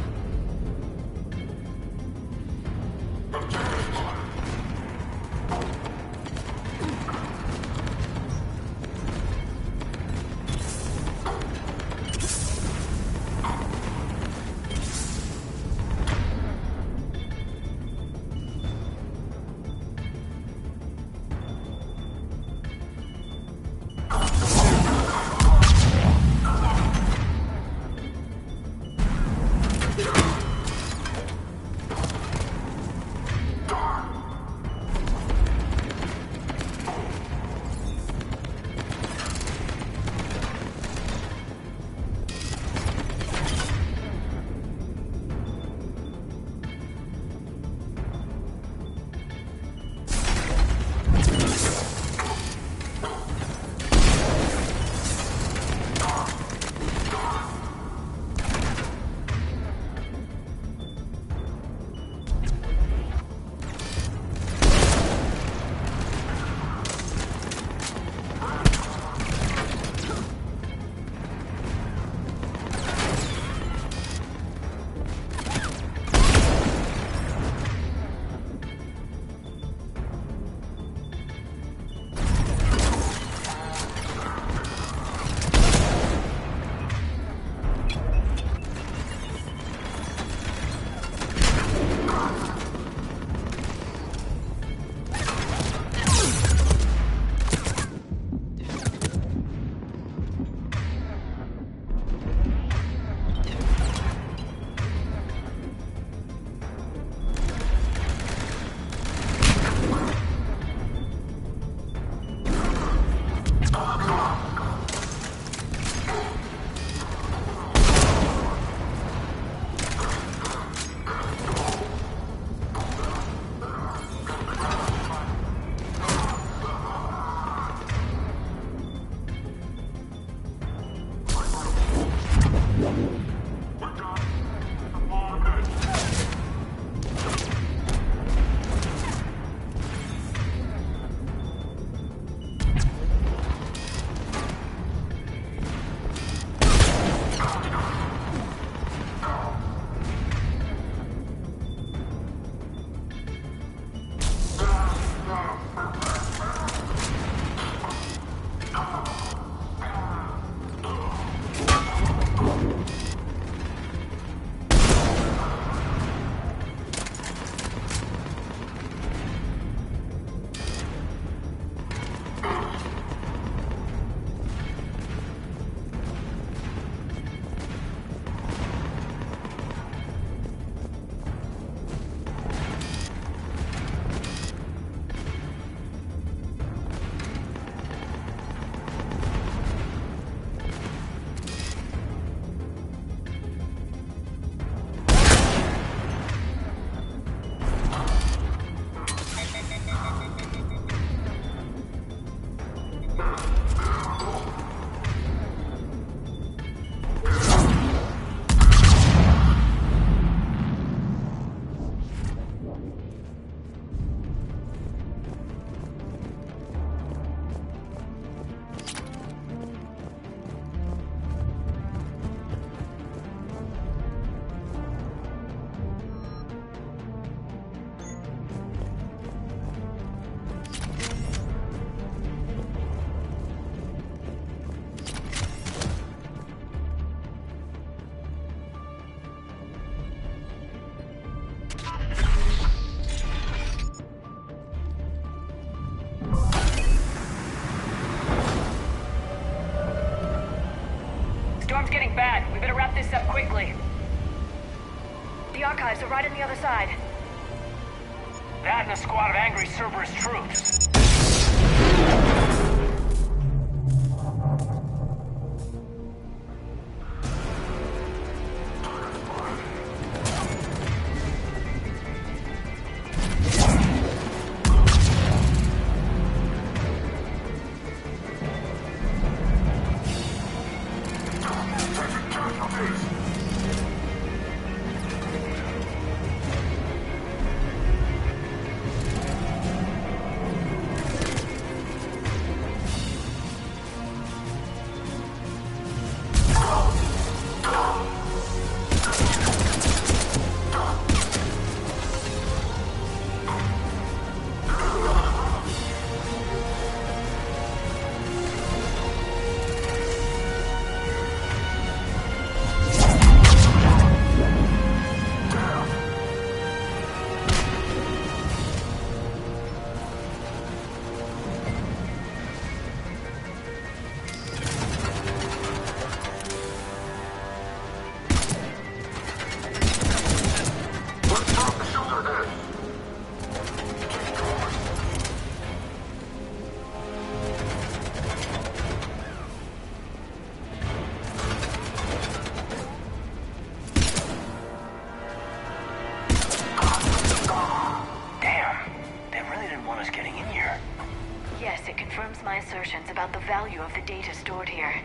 this up quickly. The archives are right on the other side. That and a squad of angry Cerberus troops. My assertions about the value of the data stored here.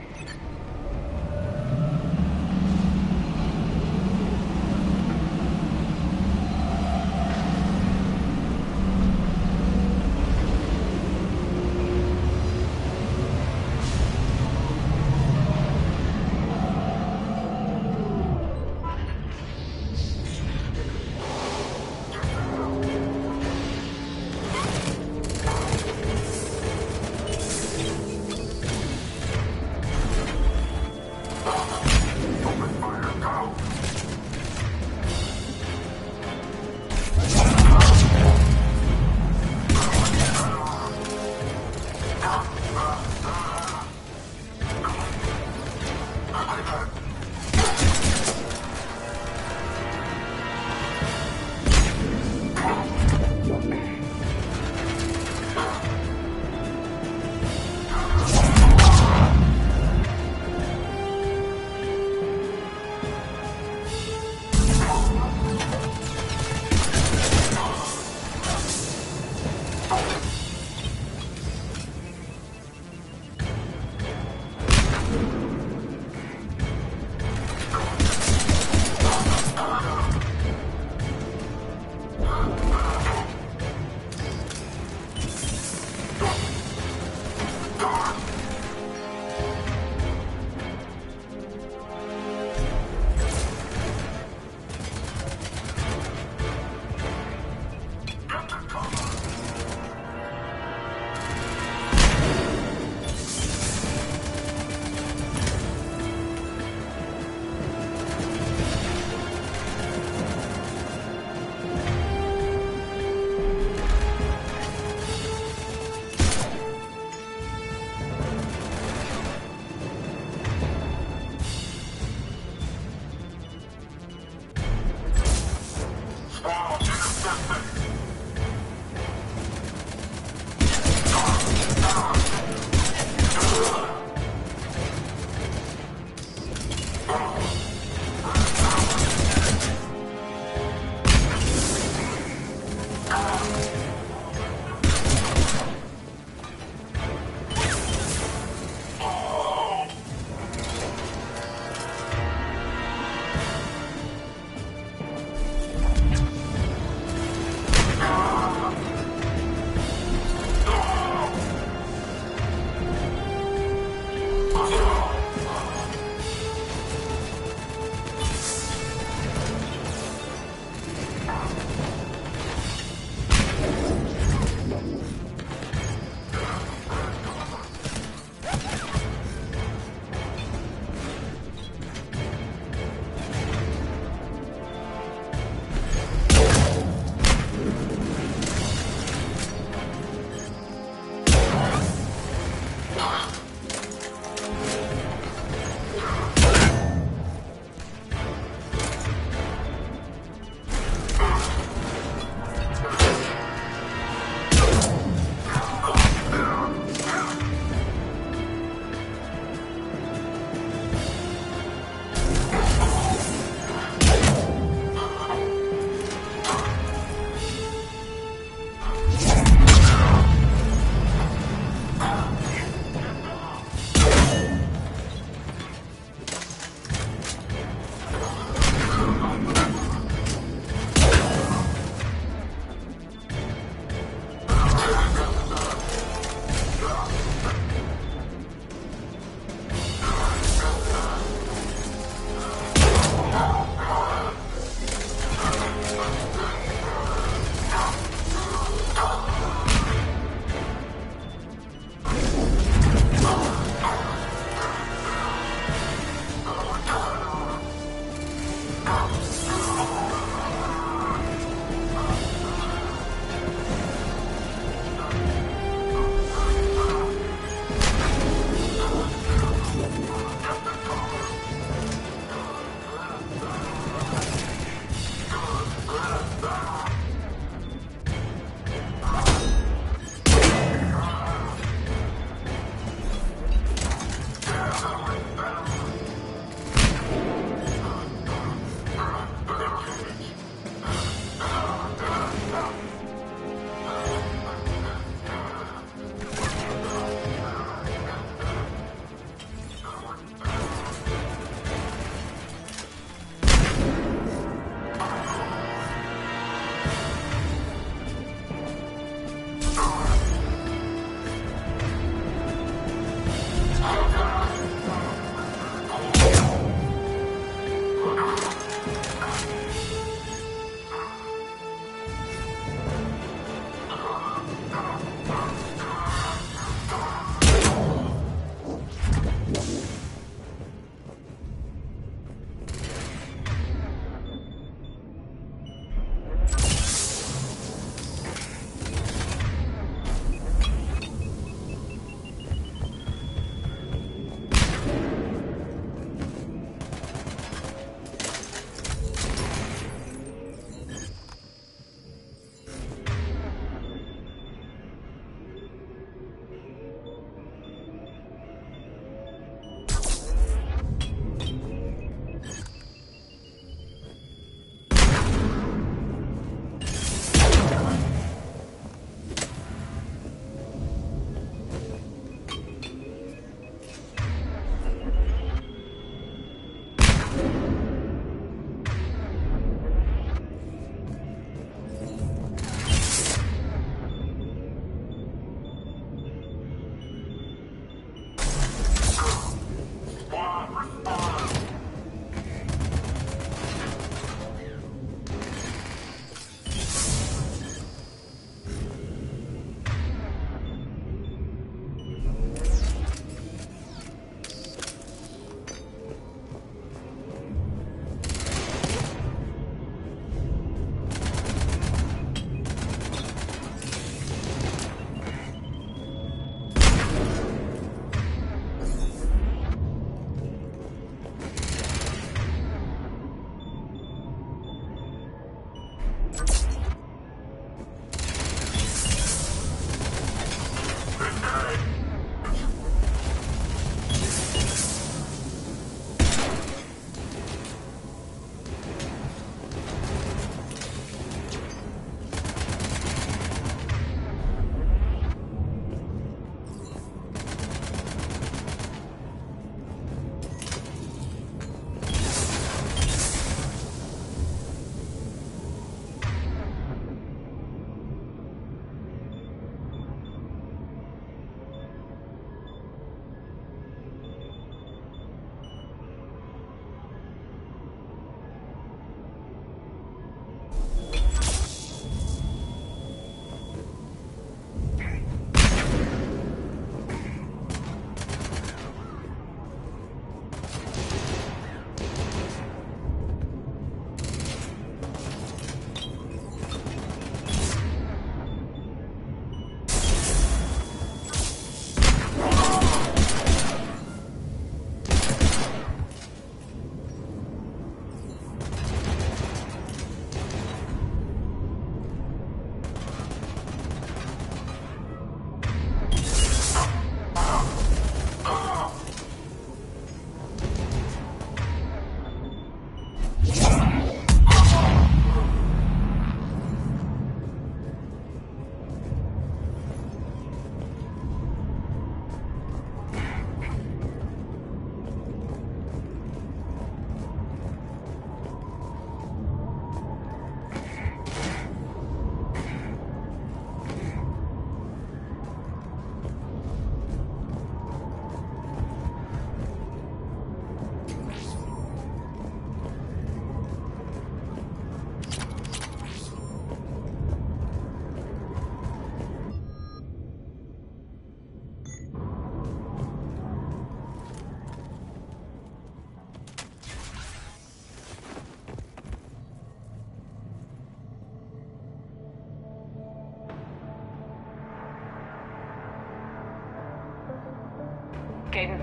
Caden.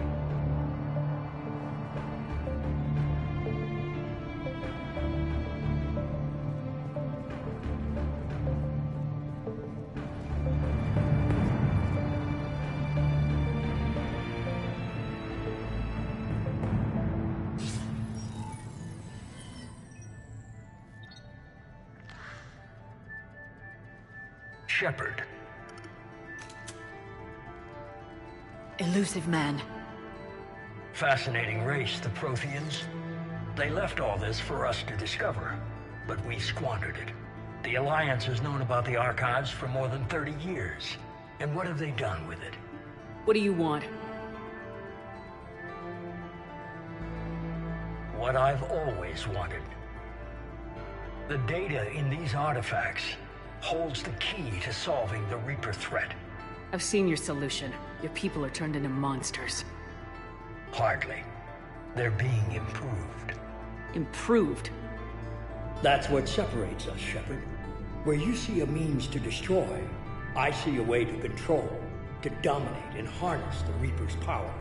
Shepard. Elusive man. Fascinating race, the Protheans. They left all this for us to discover, but we squandered it. The Alliance has known about the archives for more than 30 years. And what have they done with it? What do you want? What I've always wanted. The data in these artifacts holds the key to solving the Reaper threat. I've seen your solution. Your people are turned into monsters. Hardly. They're being improved. Improved? That's what separates us, Shepard. Where you see a means to destroy, I see a way to control, to dominate and harness the Reaper's power.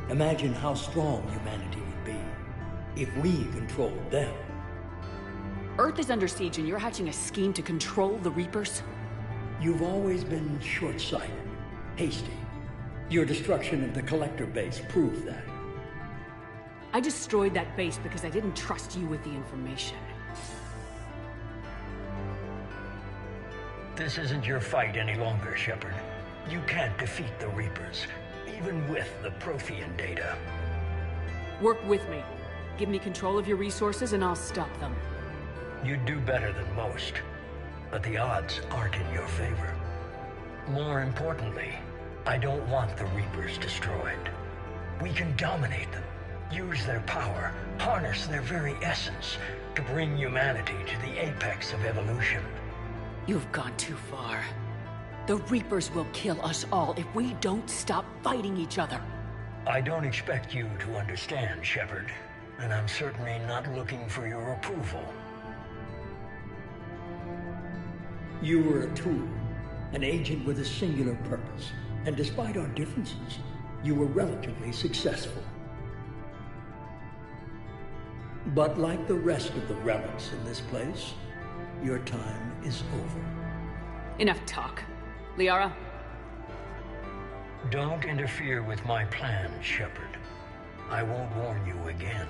Imagine how strong humanity would be if we controlled them. Earth is under siege and you're hatching a scheme to control the Reapers? You've always been short-sighted, hasty. Your destruction of the Collector base proved that. I destroyed that base because I didn't trust you with the information. This isn't your fight any longer, Shepard. You can't defeat the Reapers, even with the Prothean data. Work with me. Give me control of your resources and I'll stop them. You'd do better than most, but the odds aren't in your favor. More importantly, I don't want the Reapers destroyed. We can dominate them, use their power, harness their very essence to bring humanity to the apex of evolution. You've gone too far. The Reapers will kill us all if we don't stop fighting each other. I don't expect you to understand, Shepard, and I'm certainly not looking for your approval. You were a tool, an agent with a singular purpose, and despite our differences, you were relatively successful. But like the rest of the relics in this place, your time is over. Enough talk. Liara? Don't interfere with my plan, Shepard. I won't warn you again.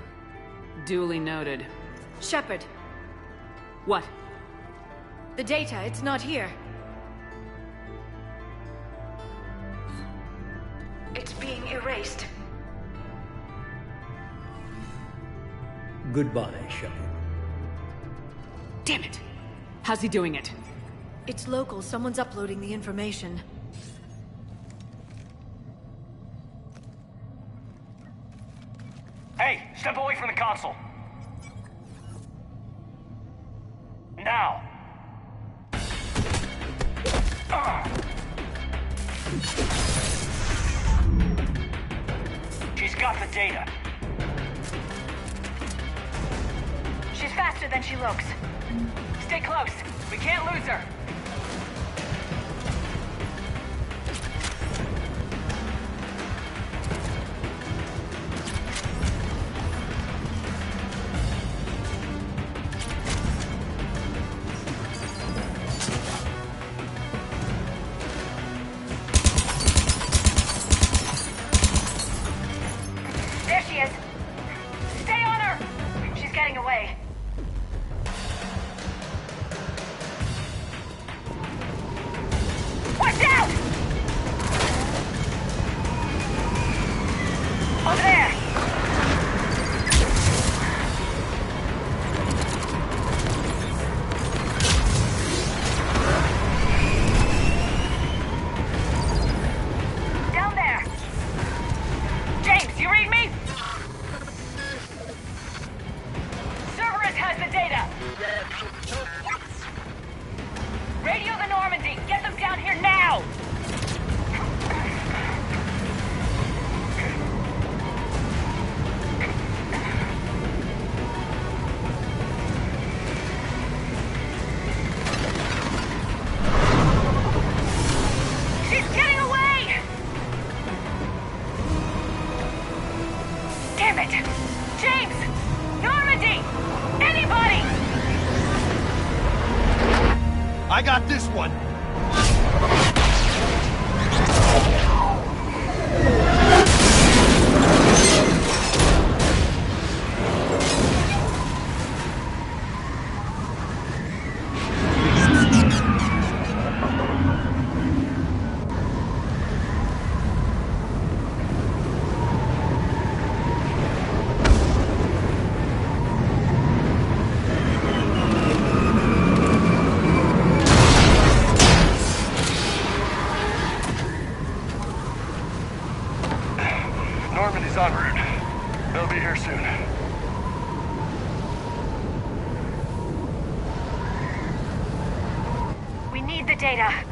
Duly noted. Shepard. What? The data, it's not here. It's being erased. Goodbye, Shepard. Damn it! How's he doing it? It's local. Someone's uploading the information. Hey, step away from the console. Now. She's got the data. She's faster than she looks. Stay close. We can't lose her. There she is. Stay on her. She's getting away. I got this one. Normandy's en route. They'll be here soon. We need the data.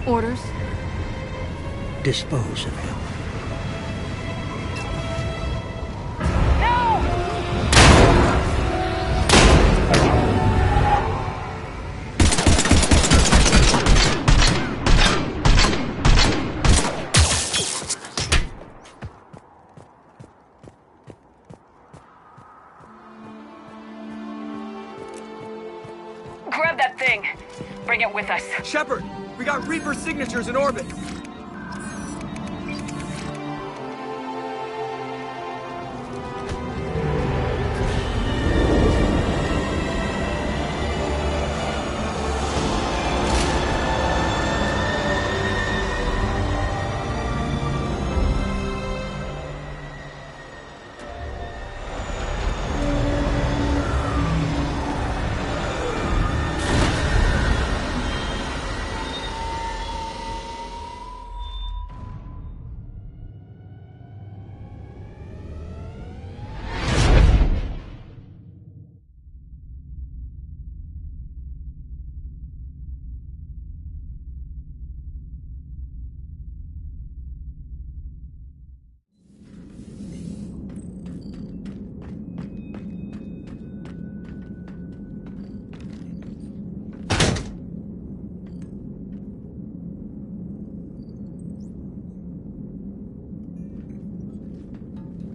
Orders? Dispose of him. Grab that thing. Bring it with us. Shepard, we got Reaper signatures in orbit.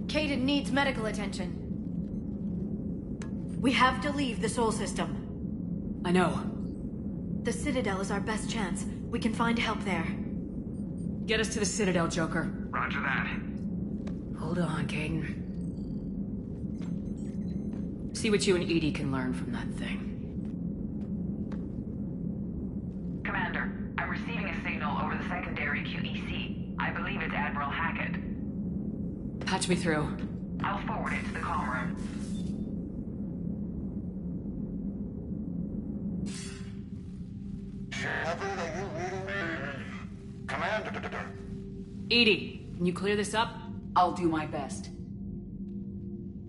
Caden needs medical attention. We have to leave the Sol system. I know. The Citadel is our best chance. We can find help there. Get us to the Citadel, Joker. Roger that. Hold on, Caden. See what you and Edie can learn from that thing. Commander, I'm receiving a signal over the secondary QEC. I believe it's Admiral Hackett. Patch me through. I'll forward it to the comm room. Shepard, are you reading me? Commander. Edie, can you clear this up? I'll do my best.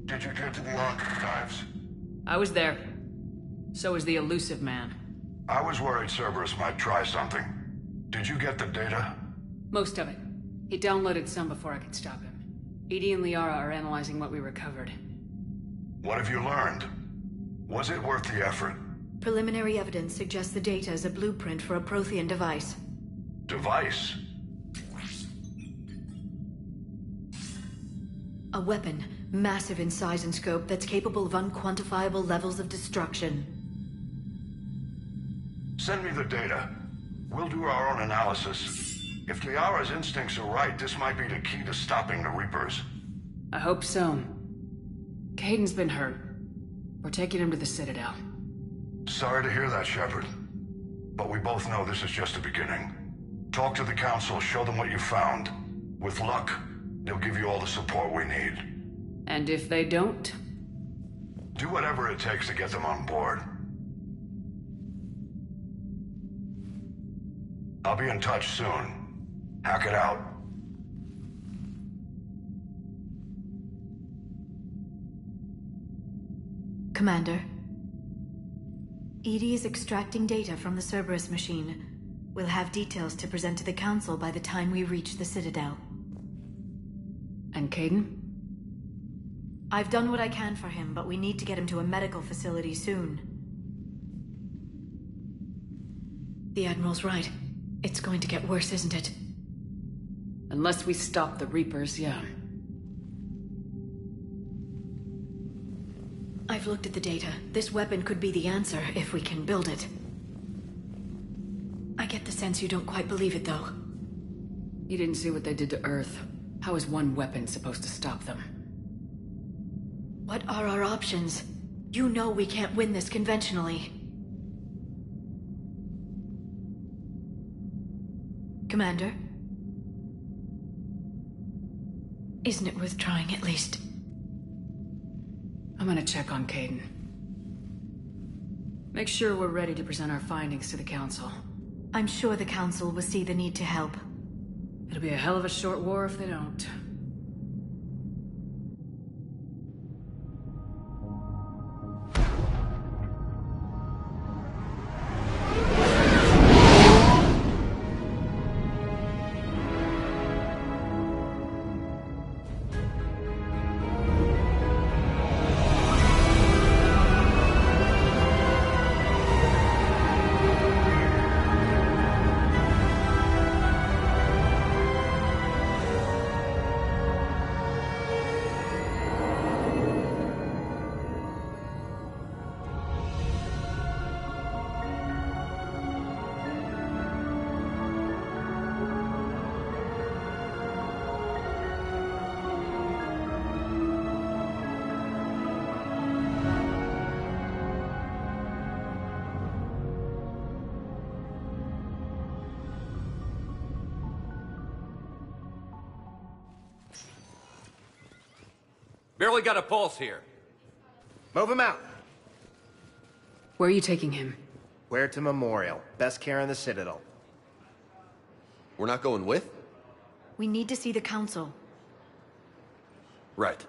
Did you get to the archives? I was there. So was the elusive man. I was worried Cerberus might try something. Did you get the data? Most of it. He downloaded some before I could stop him. Edie and Liara are analyzing what we recovered. What have you learned? Was it worth the effort? Preliminary evidence suggests the data is a blueprint for a Prothean device. Device? A weapon, massive in size and scope, that's capable of unquantifiable levels of destruction. Send me the data. We'll do our own analysis. If Liara's instincts are right, this might be the key to stopping the Reapers. I hope so. Caden's been hurt. We're taking him to the Citadel. Sorry to hear that, Shepard. But we both know this is just the beginning. Talk to the Council, show them what you found. With luck, they'll give you all the support we need. And if they don't? Do whatever it takes to get them on board. I'll be in touch soon. Hack it out. Commander. Edie is extracting data from the Cerberus machine. We'll have details to present to the Council by the time we reach the Citadel. And Caden? I've done what I can for him, but we need to get him to a medical facility soon. The Admiral's right. It's going to get worse, isn't it? Unless we stop the Reapers, yeah. I've looked at the data. This weapon could be the answer, if we can build it. I get the sense you don't quite believe it, though. You didn't see what they did to Earth. How is one weapon supposed to stop them? What are our options? You know we can't win this conventionally. Commander? Isn't it worth trying at least? I'm gonna check on Caden. Make sure we're ready to present our findings to the Council. I'm sure the Council will see the need to help. It'll be a hell of a short war if they don't. Barely got a pulse here. Move him out. Where are you taking him? Huerta Memorial. Best care in the Citadel. We're not going with? We need to see the Council. Right.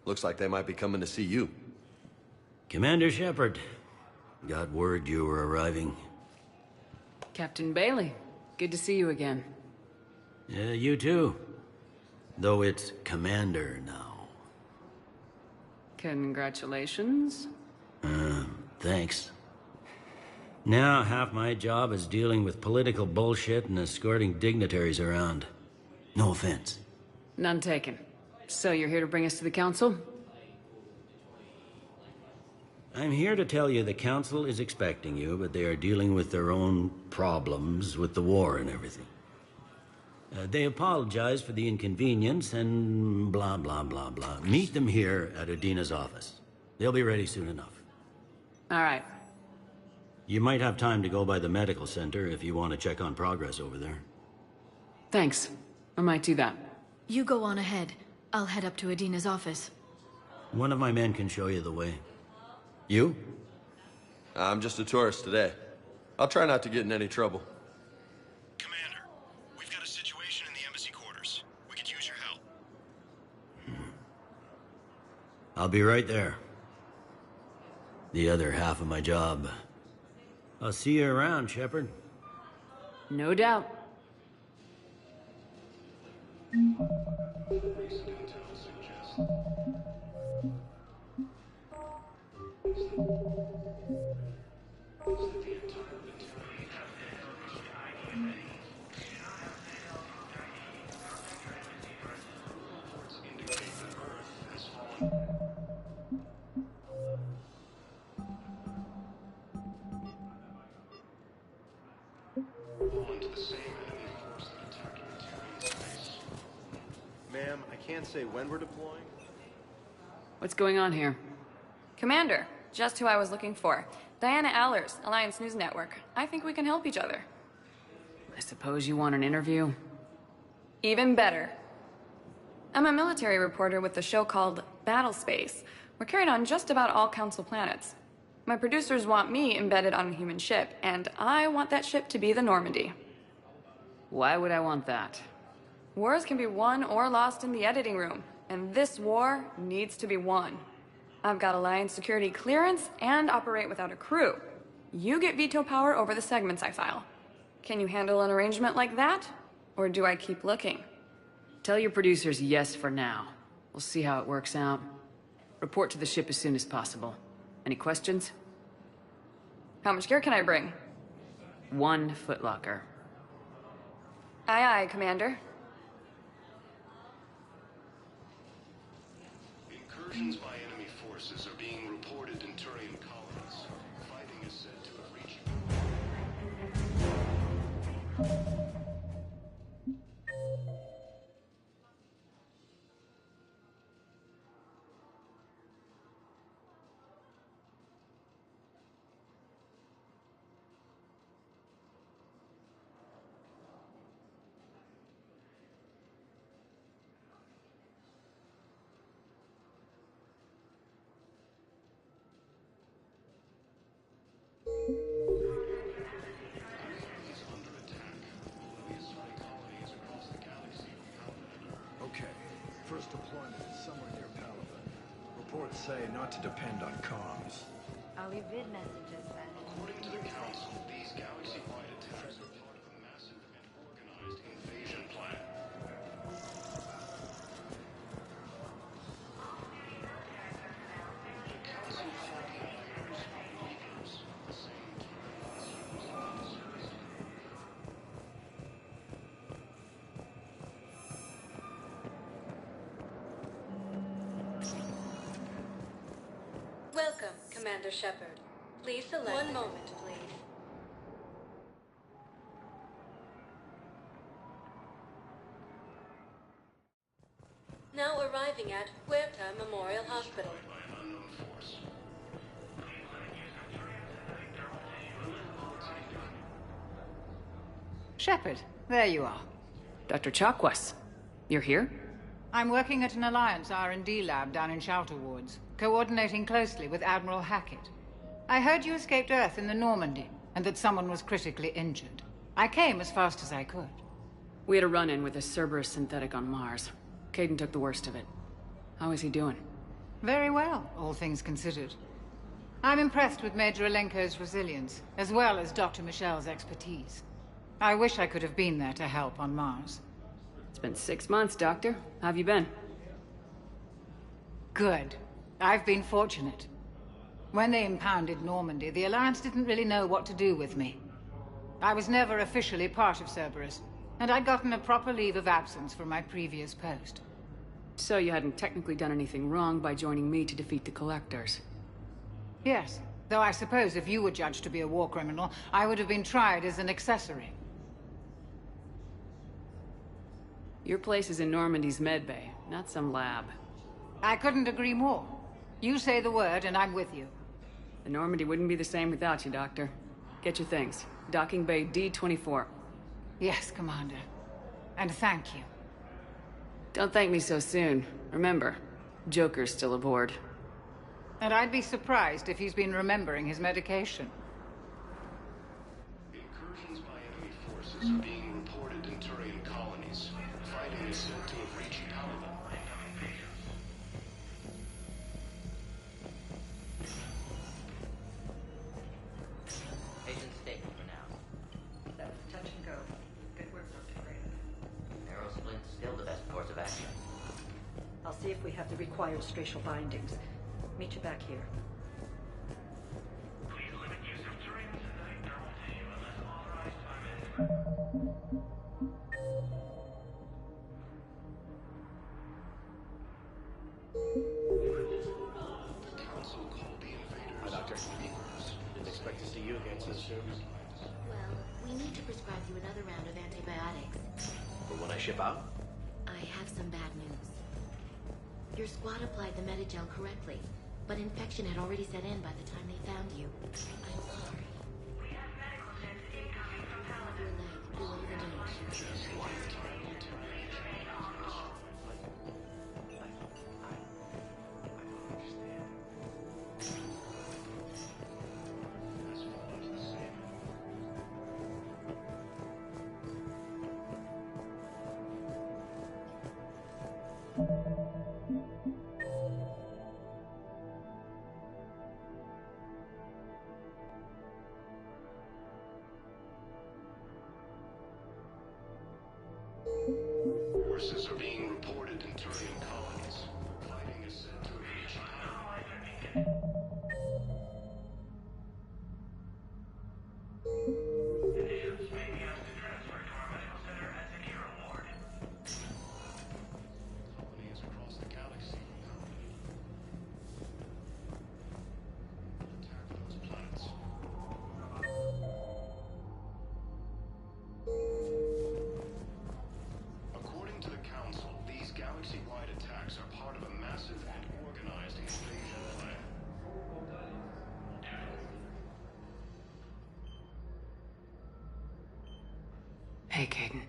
Looks like they might be coming to see you. Commander Shepard. Got word you were arriving. Captain Bailey, good to see you again. Yeah, you too. Though it's Commander now. Congratulations. Thanks. Now half my job is dealing with political bullshit and escorting dignitaries around. No offense. None taken. So you're here to bring us to the Council? I'm here to tell you the Council is expecting you, but they are dealing with their own problems with the war and everything. They apologize for the inconvenience and blah, blah, blah, blah. Meet them here at Udina's office. They'll be ready soon enough. All right. You might have time to go by the medical center if you want to check on progress over there. Thanks. I might do that. You go on ahead. I'll head up to Udina's office. One of my men can show you the way. You? I'm just a tourist today. I'll try not to get in any trouble. Commander, we've got a situation in the embassy quarters. We could use your help. I'll be right there. The other half of my job. I'll see you around, Shepard. No doubt. Ma'am, I can't say when we're deploying. What's going on here? Commander, just who I was looking for. Diana Allers, Alliance News Network. I think we can help each other. I suppose you want an interview? Even better. I'm a military reporter with a show called Battle Space. We're carried on just about all Council planets. My producers want me embedded on a human ship, and I want that ship to be the Normandy. Why would I want that? Wars can be won or lost in the editing room, and this war needs to be won. I've got Alliance security clearance and operate without a crew. You get veto power over the segments I file. Can you handle an arrangement like that? Or do I keep looking? Tell your producers yes for now. We'll see how it works out. Report to the ship as soon as possible. Any questions? How much gear can I bring? 1 footlocker. Aye, aye, Commander. Incursions by enemy forces are being reported in Turian colonies. Fighting is said to have reached... Okay, first deployment is somewhere near Palaven. Reports say not to depend on comms. I'll leave vid messages then. According to the Council, these galaxy-wide attacks are part of a massive and organized invasion plan. The Council fought the invaders on Reapers at the same time. Welcome, Commander Shepard. Please select... One moment, please. Now arriving at Huerta Memorial Hospital. Shepard, there you are. Dr. Chakwas, you're here? I'm working at an Alliance R&D lab down in Shelter Woods, coordinating closely with Admiral Hackett. I heard you escaped Earth in the Normandy, and that someone was critically injured. I came as fast as I could. We had a run-in with a Cerberus synthetic on Mars. Caden took the worst of it. How is he doing? Very well, all things considered. I'm impressed with Major Alenko's resilience, as well as Dr. Michelle's expertise. I wish I could have been there to help on Mars. It's been 6 months, Doctor. How have you been? Good. I've been fortunate. When they impounded Normandy, the Alliance didn't really know what to do with me. I was never officially part of Cerberus, and I'd gotten a proper leave of absence from my previous post. So you hadn't technically done anything wrong by joining me to defeat the Collectors? Yes, though I suppose if you were judged to be a war criminal, I would have been tried as an accessory. Your place is in Normandy's medbay, not some lab. I couldn't agree more. You say the word, and I'm with you. The Normandy wouldn't be the same without you, Doctor. Get your things. Docking Bay D-24. Yes, Commander. And thank you. Don't thank me so soon. Remember, Joker's still aboard. And I'd be surprised if he's been remembering his medication. Incursions by enemy forces are being reported in Turian colonies. Fighting is said to have reached Palaven. Patient stable for now. That was touch and go. Good work, Dr. Graham. Arrow splint's still the best course of action. I'll see if we have the required spatial bindings. Meet you back here. Please limit use of terrain synthetic thermal tissue unless authorized by management. The Council called the invaders. Hi, Doctor. Didn't expect to see you again so soon. Well, we need to prescribe you another round of antibiotics. For when I ship out? I have some bad news. Your squad applied the Medigel correctly, but infection had already set in by the time they found you. I'm sorry. We have medical ships incoming from Palaven. Your leg below the knee. losses are being reported in Turian colonies. Fighting is said to have reached Conditions may be asked to transfer to our medical center at the Kira Ward. colonies across the galaxy attack those planets. According to the Council, these galaxy-wide attacks are part of a massive and organized invasion plan. Hey, Caden.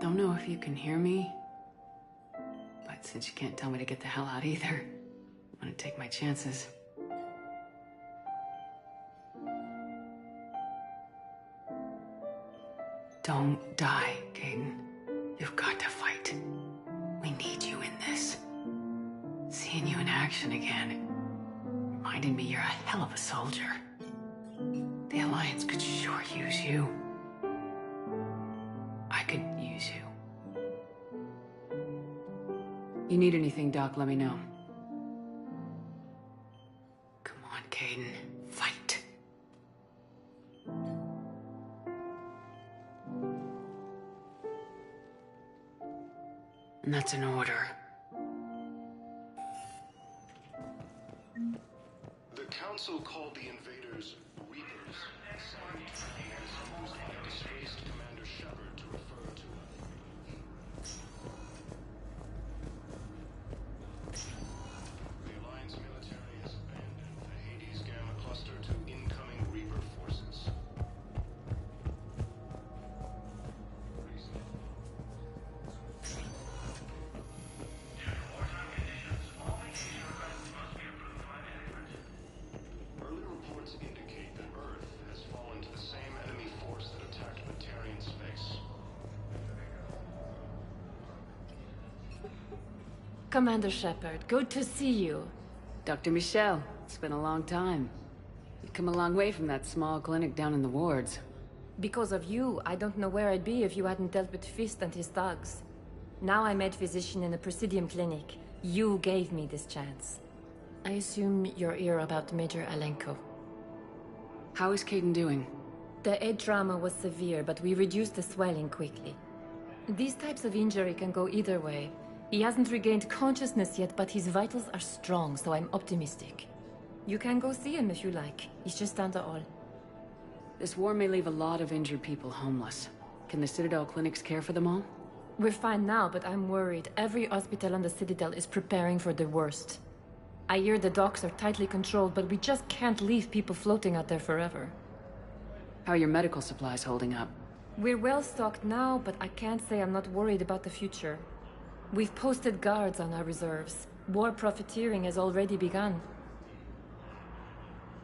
Don't know if you can hear me, but since you can't tell me to get the hell out either, I'm gonna take my chances. Don't die, Caden. You've got to fight. We need you in this. Seeing you in action again reminded me you're a hell of a soldier. The Alliance could sure use you. I could use you. You need anything, Doc, let me know. Come on, Caden. Fight. And that's an order. The Council called the invaders Reapers, assigned to the used by disgraced Commander Shepard to refer to. The Alliance military has abandoned the Hades Gamma cluster to incoming Reaper forces. Early reports indicate that Earth has fallen to the same enemy force that attacked Batarian space. Commander Shepard, good to see you. Dr. Michelle, it's been a long time. You've come a long way from that small clinic down in the wards. Because of you, I don't know where I'd be if you hadn't dealt with Fist and his thugs. Now I'm head physician in the Presidium Clinic. You gave me this chance. I assume you're here about Major Alenko. How is Caden doing? The head trauma was severe, but we reduced the swelling quickly. These types of injury can go either way. He hasn't regained consciousness yet, but his vitals are strong, so I'm optimistic. You can go see him if you like. He's just down the hall. This war may leave a lot of injured people homeless. Can the Citadel clinics care for them all? We're fine now, but I'm worried. Every hospital on the Citadel is preparing for the worst. I hear the docks are tightly controlled, but we just can't leave people floating out there forever. How are your medical supplies holding up? We're well stocked now, but I can't say I'm not worried about the future. We've posted guards on our reserves. War profiteering has already begun.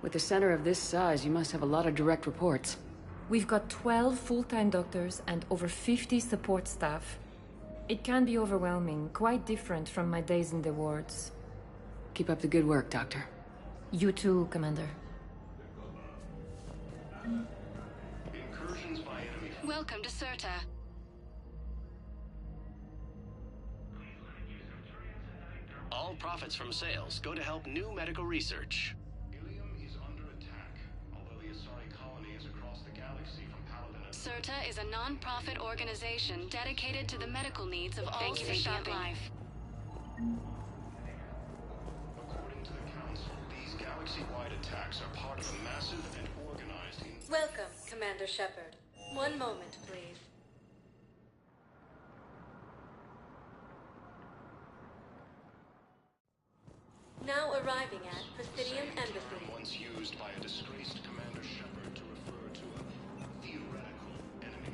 With a center of this size, you must have a lot of direct reports. We've got 12 full-time doctors and over 50 support staff. It can be overwhelming, quite different from my days in the wards. Keep up the good work, Doctor. You too, Commander. Incursions by enemy. Welcome to Certa. All profits from sales go to help new medical research. Ilium is under attack, although the Asari colony is across the galaxy from Paladin. Certa is a non-profit organization dedicated to the medical needs of all sentient life. According to the Council, these galaxy-wide attacks are part of a massive and organized... Welcome, Commander Shepard. One moment, please. Now arriving at Presidium Embassy. Once used by a disgraced Commander Shepard to refer to a theoretical enemy.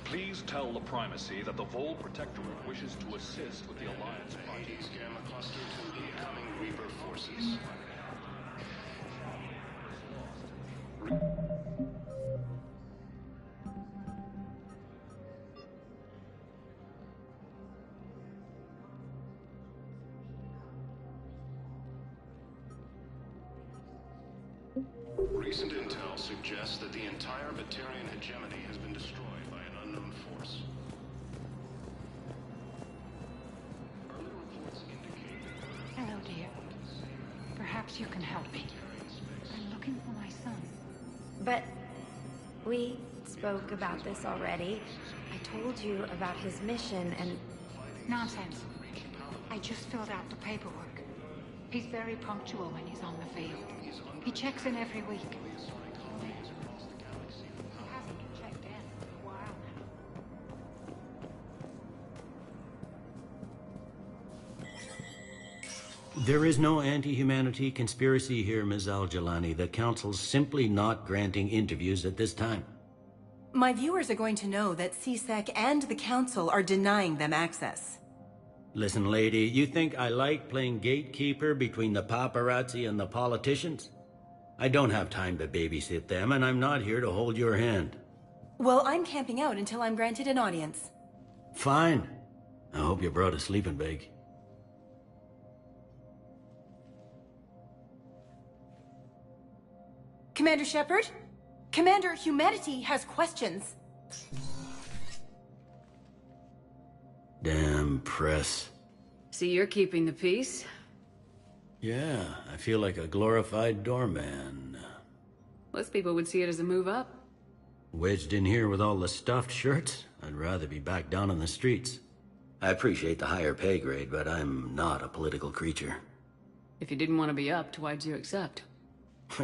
Please tell the Primacy that the Vol Protectorate wishes to assist with the Alliance project. Hades Gamma cluster to incoming Reaper forces. Recent intel suggests that the entire Batarian hegemony has been destroyed. unknown force. Early reports indicate that Hello, dear. Perhaps you can help me. I'm looking for my son. But we spoke about this already. I told you about his mission and... Nonsense. I just filled out the paperwork. He's very punctual when he's on the field. He checks in every week. He hasn't checked in for a while now. There is no anti-humanity conspiracy here, Ms. Al-Jalani. The Council's simply not granting interviews at this time. My viewers are going to know that CSEC and the Council are denying them access. Listen, lady, you think I like playing gatekeeper between the paparazzi and the politicians? I don't have time to babysit them, and I'm not here to hold your hand. Well, I'm camping out until I'm granted an audience. Fine. I hope you brought a sleeping bag. Commander Shepard? Commander, humanity has questions. Damn press. See, you're keeping the peace? Yeah, I feel like a glorified doorman. Most people would see it as a move up. Wedged in here with all the stuffed shirts? I'd rather be back down on the streets. I appreciate the higher pay grade, but I'm not a political creature. If you didn't want to be upped, why'd you accept?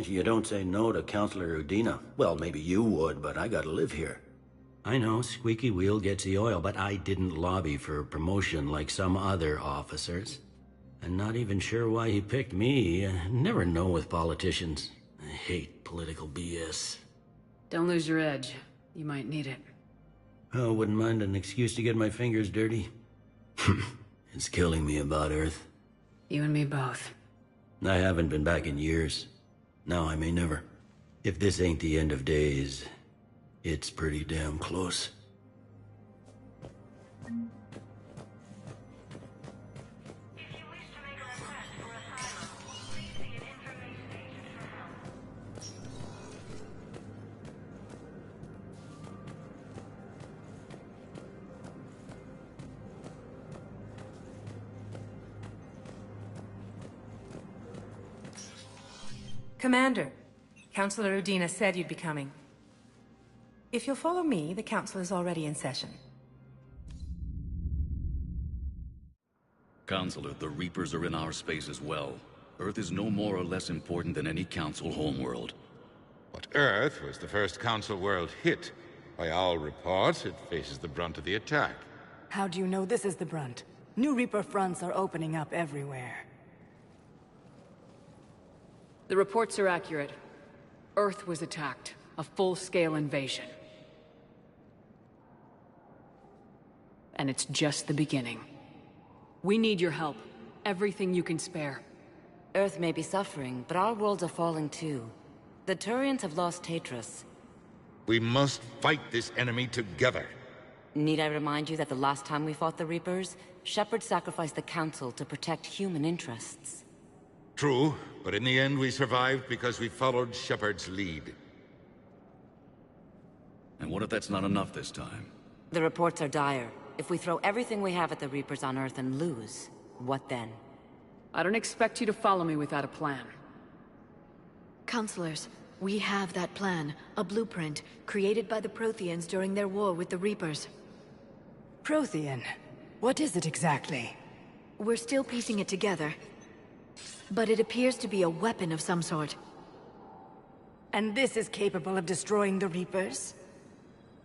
You don't say no to Counselor Udina. Well, maybe you would, but I gotta live here. I know, squeaky wheel gets the oil, but I didn't lobby for promotion like some other officers. I'm not even sure why he picked me. I never know with politicians. I hate political BS. Don't lose your edge. You might need it. Oh, wouldn't mind an excuse to get my fingers dirty. It's killing me about Earth. You and me both. I haven't been back in years. Now I may never. If this ain't the end of days, it's pretty damn close. Commander, Councilor Udina said you'd be coming. If you'll follow me, the Council is already in session. Counselor, the Reapers are in our space as well. Earth is no more or less important than any Council homeworld. But Earth was the first Council world hit. By all reports, it faces the brunt of the attack. How do you know this is the brunt? New Reaper fronts are opening up everywhere. The reports are accurate. Earth was attacked. A full-scale invasion. And it's just the beginning. We need your help. Everything you can spare. Earth may be suffering, but our worlds are falling too. The Turians have lost Tatris. We must fight this enemy together. Need I remind you that the last time we fought the Reapers, Shepard sacrificed the Council to protect human interests? True, but in the end we survived because we followed Shepard's lead. And what if that's not enough this time? The reports are dire. If we throw everything we have at the Reapers on Earth and lose, what then? I don't expect you to follow me without a plan. Counselors, we have that plan. A blueprint, created by the Protheans during their war with the Reapers. Prothean? What is it exactly? We're still piecing it together. But it appears to be a weapon of some sort. And this is capable of destroying the Reapers?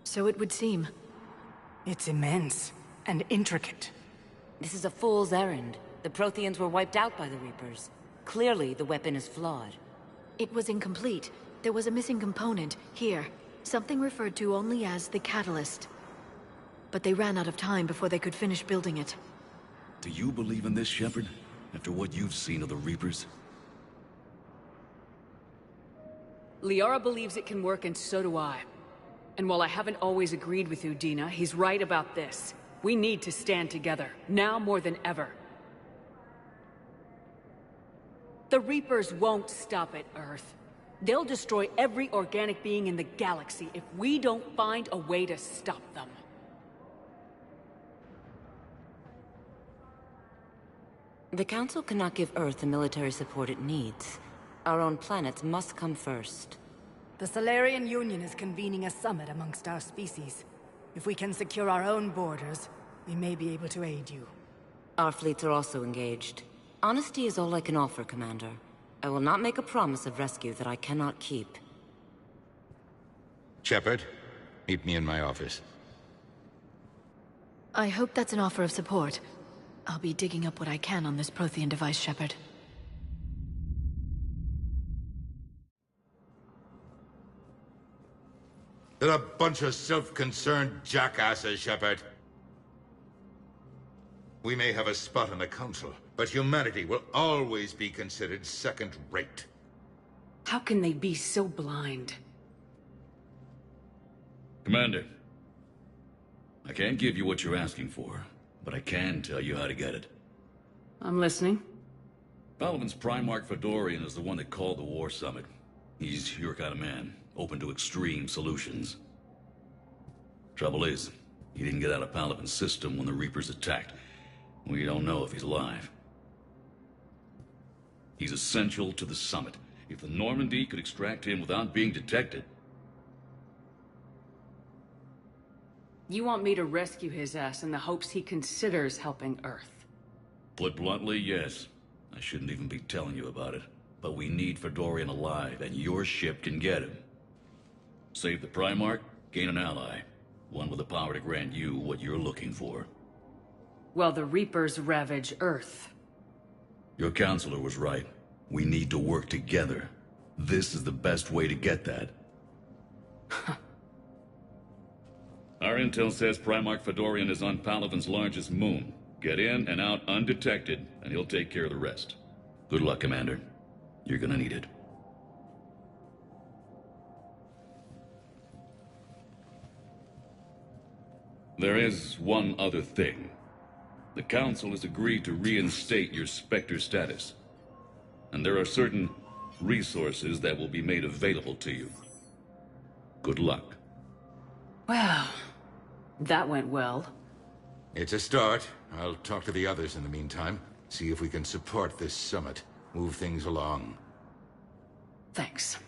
So it would seem. It's immense and intricate. This is a fool's errand. The Protheans were wiped out by the Reapers. Clearly, the weapon is flawed. It was incomplete. There was a missing component, here. Something referred to only as the catalyst. But they ran out of time before they could finish building it. Do you believe in this, Shepard? After what you've seen of the Reapers? Liara believes it can work, and so do I. And while I haven't always agreed with Udina, he's right about this. We need to stand together, now more than ever. The Reapers won't stop at Earth. They'll destroy every organic being in the galaxy if we don't find a way to stop them. The Council cannot give Earth the military support it needs. Our own planets must come first. The Solarian Union is convening a summit amongst our species. If we can secure our own borders, we may be able to aid you. Our fleets are also engaged. Honesty is all I can offer, Commander. I will not make a promise of rescue that I cannot keep. Shepard, meet me in my office. I hope that's an offer of support. I'll be digging up what I can on this Prothean device, Shepard. They're a bunch of self-concerned jackasses, Shepard. We may have a spot in the Council, but humanity will always be considered second-rate. How can they be so blind? Commander, I can't give you what you're asking for, but I can tell you how to get it. I'm listening. Palaven's Primarch Fedorian is the one that called the War Summit. He's your kind of man, open to extreme solutions. Trouble is, he didn't get out of Palaven's system when the Reapers attacked. We don't know if he's alive. He's essential to the summit. If the Normandy could extract him without being detected... You want me to rescue his ass in the hopes he considers helping Earth? Put bluntly, yes. I shouldn't even be telling you about it. But we need Fedorian alive, and your ship can get him. Save the Primarch, gain an ally. One with the power to grant you what you're looking for. Well, the Reapers ravage Earth. Your counselor was right. We need to work together. This is the best way to get that. Our intel says Primarch Fedorian is on Palaven's largest moon. Get in and out undetected, and he'll take care of the rest. Good luck, Commander. You're gonna need it. There is one other thing. The Council has agreed to reinstate your Spectre status. And there are certain resources that will be made available to you. Good luck. Well, that went well. It's a start. I'll talk to the others in the meantime. See if we can support this summit. Move things along. Thanks.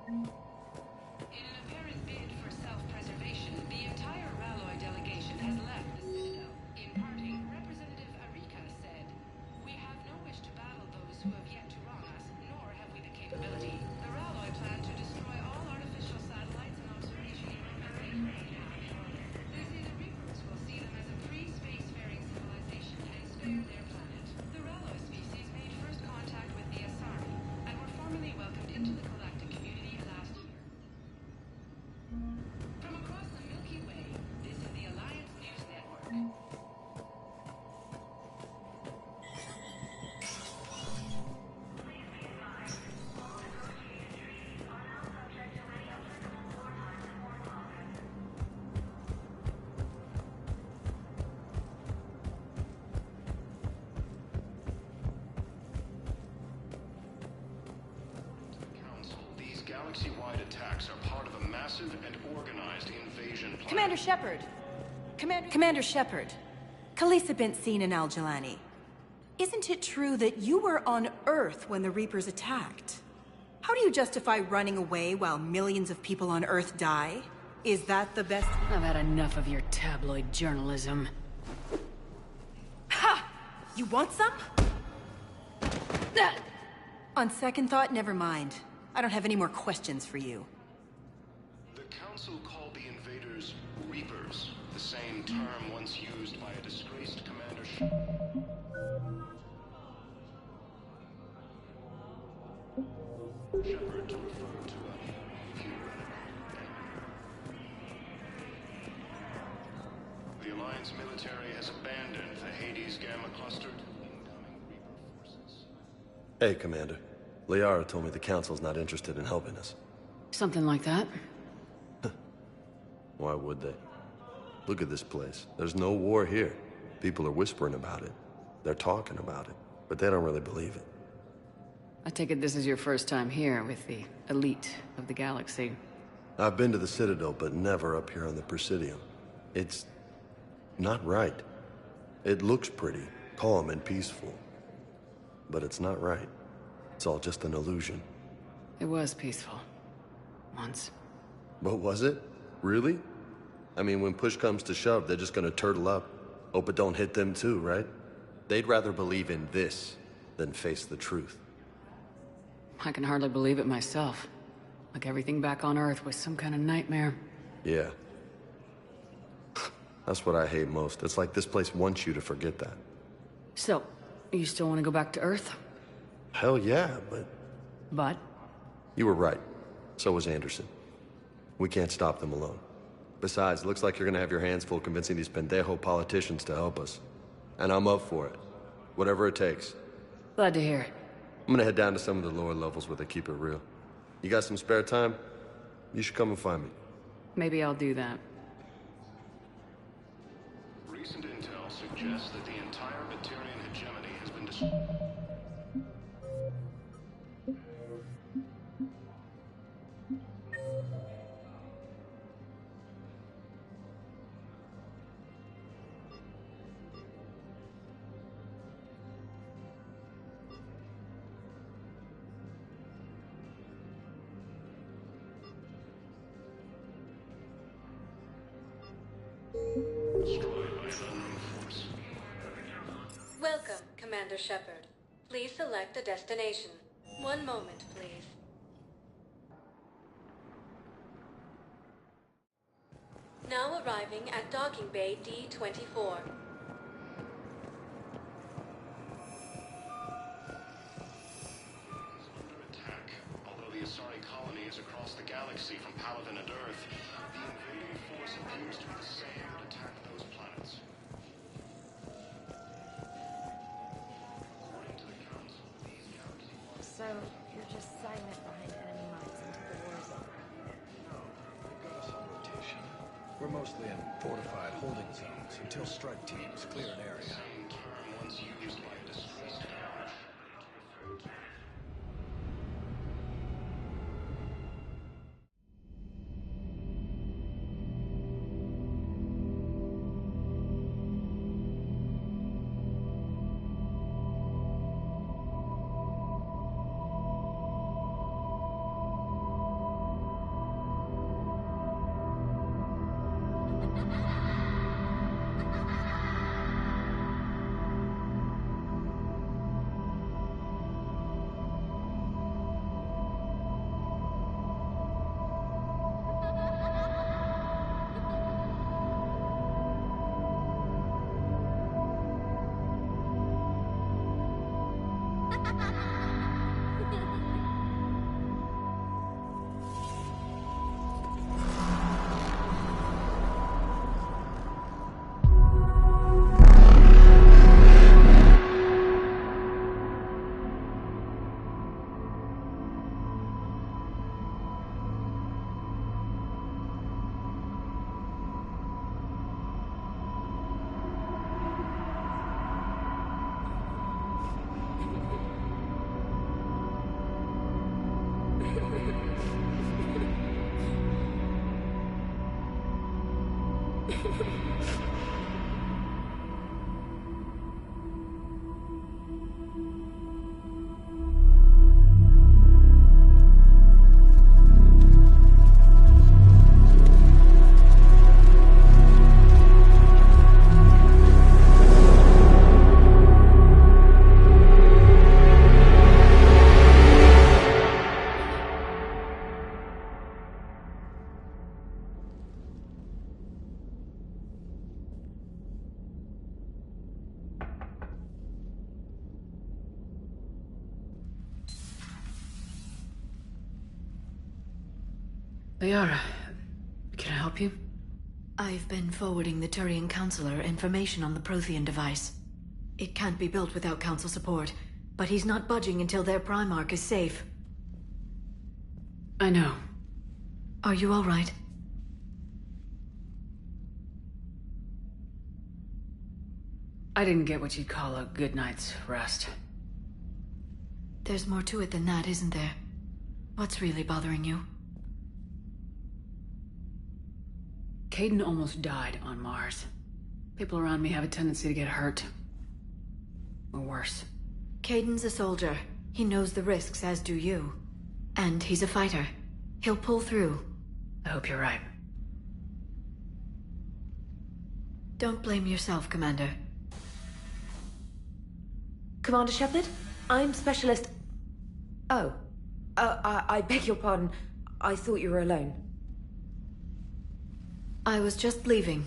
In an apparent bid for self-preservation, the entire Ralloy delegation has left the Citadel. In parting, Representative Arika said, "We have no wish to battle those who have yet to wrong us, nor have we the capability. The Ralloy plan to destroy all artificial satellites and observation equipment they currently have in orbit. They say the Reapers will see them as a pre-spacefaring civilization and spare their planet. The Ralloy species made first contact with the Asari, and were formally welcomed into the galactic community last year. From across the Milky Way, this is the Alliance News Network. Council, these galaxy-wide attacks are part of a massive and organized invasion plan. Commander Shepard! Commander Shepard. Khaleesa bint seen in Al-Jalani. Isn't it true that you were on Earth when the Reapers attacked? How do you justify running away while millions of people on Earth die? Is that the best— I've had enough of your tabloid journalism. Ha! You want some? On second thought, never mind. I don't have any more questions for you. The Council called the invaders Reapers, the same term once used by a disgraced commander. Shepard to refer to a few The Alliance military has abandoned the Hades Gamma cluster. Incoming Reaper forces. Hey, Commander. Liara told me the Council's not interested in helping us. Something like that. Why would they? Look at this place. There's no war here. People are whispering about it. They're talking about it, but they don't really believe it. I take it this is your first time here with the elite of the galaxy. I've been to the Citadel, but never up here on the Presidium. It's not right. It looks pretty, calm and peaceful. But it's not right. It's all just an illusion. It was peaceful. Once. But was it? Really? I mean, when push comes to shove, they're just gonna turtle up. Hope it don't hit them too, right? They'd rather believe in this than face the truth. I can hardly believe it myself. Like everything back on Earth was some kind of nightmare. Yeah. That's what I hate most. It's like this place wants you to forget that. So, you still want to go back to Earth? Hell yeah, but... But? You were right. So was Anderson. We can't stop them alone. Besides, looks like you're gonna have your hands full convincing these pendejo politicians to help us. And I'm up for it. Whatever it takes. Glad to hear it. I'm gonna head down to some of the lower levels where they keep it real. You got some spare time? You should come and find me. Maybe I'll do that. Recent intel suggests that the entire Batarian hegemony has been destroyed. Welcome, Commander Shepard. Please select a destination. One moment, please. Now arriving at docking bay D-24. Although the Asari colony is across the galaxy from Paladin and Earth, the invading force appears to be the same that attacked those planets. According to the Council, these galaxy... So, you're just silent behind enemy lines into the war zone. No, they've got us on rotation. We're mostly in fortified holding zones until strike teams clear an area. Same term once used by a distressed town. Liara, can I help you? I've been forwarding the Turian Counselor information on the Prothean device. It can't be built without Council support, but he's not budging until their Primarch is safe. I know. Are you all right? I didn't get what you'd call a good night's rest. There's more to it than that, isn't there? What's really bothering you? Caden almost died on Mars. People around me have a tendency to get hurt. Or worse. Caden's a soldier. He knows the risks, as do you. And he's a fighter. He'll pull through. I hope you're right. Don't blame yourself, Commander. Commander Shepard? I'm Specialist... Oh. I beg your pardon. I thought you were alone. I was just leaving.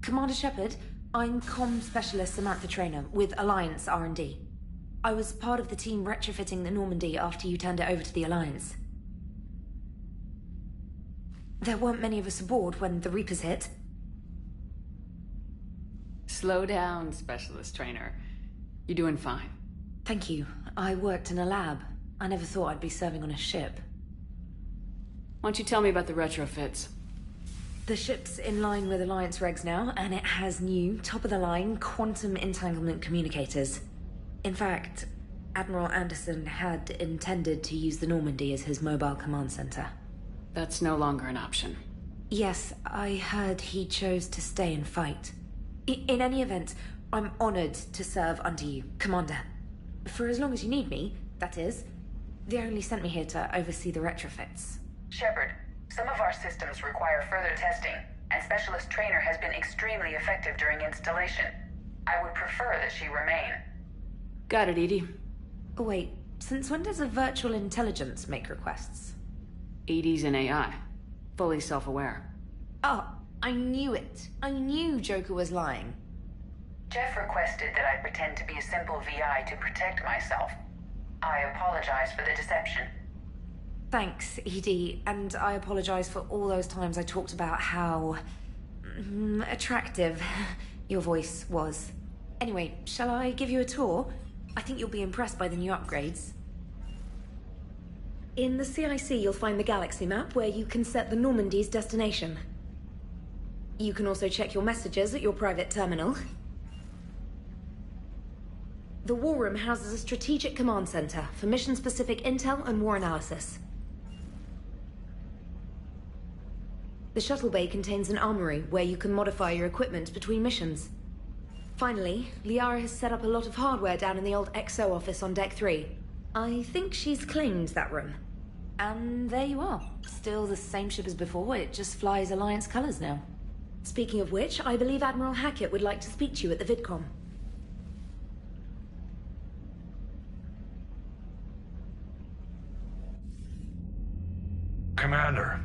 Commander Shepard, I'm Comm Specialist Samantha Traynor with Alliance R&D. I was part of the team retrofitting the Normandy after you turned it over to the Alliance. There weren't many of us aboard when the Reapers hit. Slow down, Specialist Trainer. You're doing fine. Thank you. I worked in a lab. I never thought I'd be serving on a ship. Why don't you tell me about the retrofits? The ship's in line with Alliance regs now, and it has new, top-of-the-line, quantum entanglement communicators. In fact, Admiral Anderson had intended to use the Normandy as his mobile command center. That's no longer an option. Yes, I heard he chose to stay and fight. In any event, I'm honored to serve under you, Commander. For as long as you need me, that is. They only sent me here to oversee the retrofits. Shepard, some of our systems require further testing, and Specialist Trainer has been extremely effective during installation. I would prefer that she remain. Got it, Edie. Oh, wait, since when does a virtual intelligence make requests? Edie's an AI. Fully self-aware. Oh, I knew it. I knew Joker was lying. Jeff requested that I pretend to be a simple VI to protect myself. I apologize for the deception. Thanks, Edie, and I apologize for all those times I talked about how... attractive your voice was. Anyway, shall I give you a tour? I think you'll be impressed by the new upgrades. In the CIC, you'll find the galaxy map where you can set the Normandy's destination. You can also check your messages at your private terminal. The War Room houses a strategic command center for mission-specific intel and war analysis. The shuttle bay contains an armory where you can modify your equipment between missions. Finally, Liara has set up a lot of hardware down in the old XO office on Deck 3. I think she's claimed that room. And there you are. Still the same ship as before, it just flies Alliance colors now. Speaking of which, I believe Admiral Hackett would like to speak to you at the VidCom. Commander,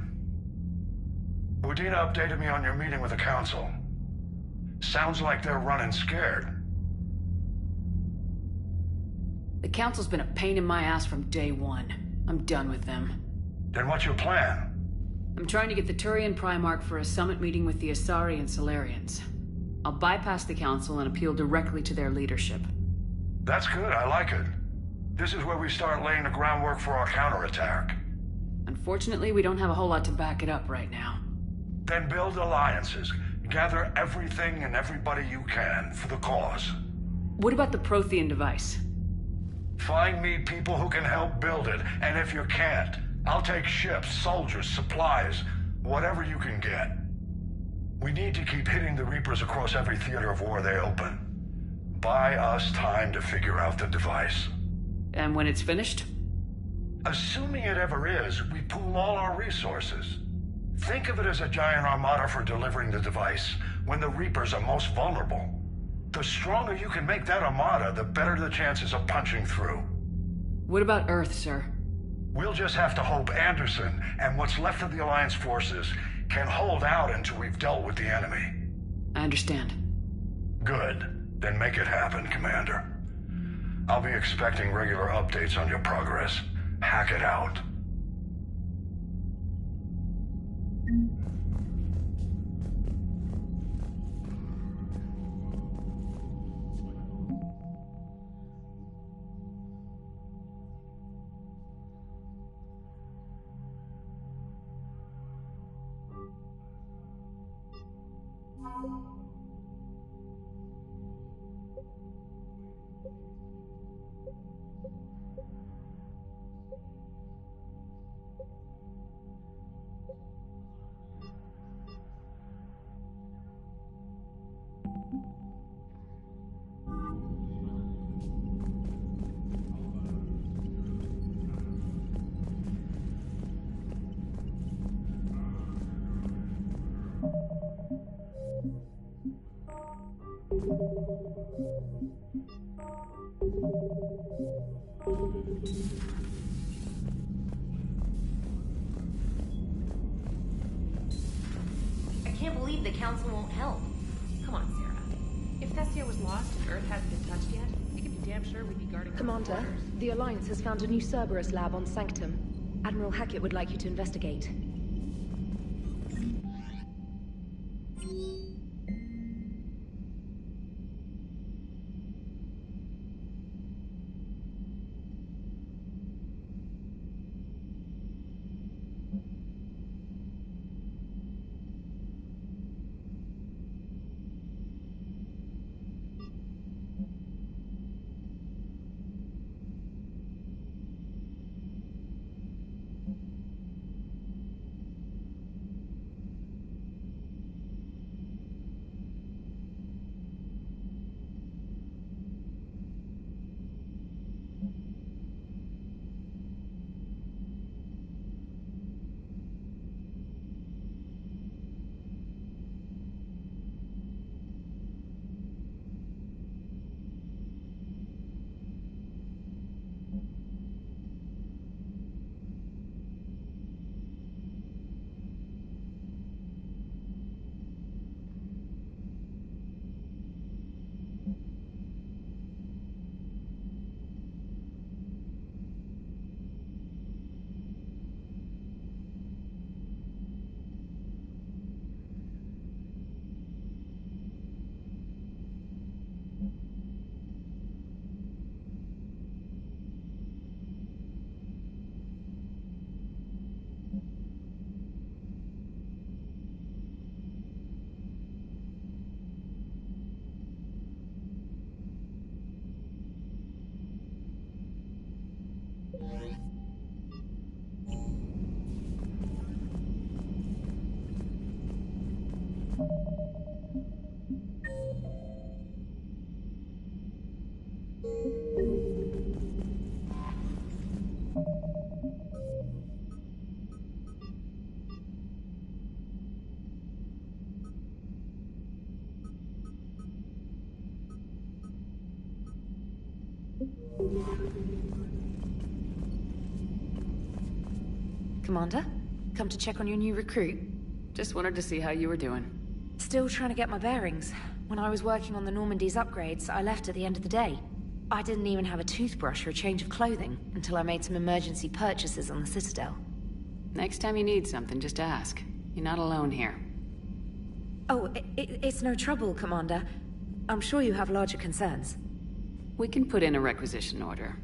Udina updated me on your meeting with the Council. Sounds like they're running scared. The Council's been a pain in my ass from day one. I'm done with them. Then what's your plan? I'm trying to get the Turian Primarch for a summit meeting with the Asari and Solarians. I'll bypass the Council and appeal directly to their leadership. That's good, I like it. This is where we start laying the groundwork for our counterattack. Unfortunately, we don't have a whole lot to back it up right now. Then build alliances. Gather everything and everybody you can for the cause. What about the Prothean device? Find me people who can help build it, and if you can't, I'll take ships, soldiers, supplies, whatever you can get. We need to keep hitting the Reapers across every theater of war they open. Buy us time to figure out the device. And when it's finished? Assuming it ever is, we pool all our resources. Think of it as a giant armada for delivering the device when the Reapers are most vulnerable. The stronger you can make that armada, the better the chances of punching through. What about Earth, sir? We'll just have to hope Anderson and what's left of the Alliance forces can hold out until we've dealt with the enemy. I understand. Good. Then make it happen, Commander. I'll be expecting regular updates on your progress. Hack it out. I can't believe the Council won't help. Come on, Sarah. If Thessia was lost and Earth hasn't been touched yet, we can be damn sure we'd be guarding our Commander, borders. the Alliance has found a new Cerberus lab on Sanctum. Admiral Hackett would like you to investigate. Commander, come to check on your new recruit. Just wanted to see how you were doing. Still trying to get my bearings. When I was working on the Normandy's upgrades, I left at the end of the day. I didn't even have a toothbrush or a change of clothing until I made some emergency purchases on the Citadel. Next time you need something, just ask. You're not alone here. Oh, it's no trouble, Commander. I'm sure you have larger concerns. We can put in a requisition order.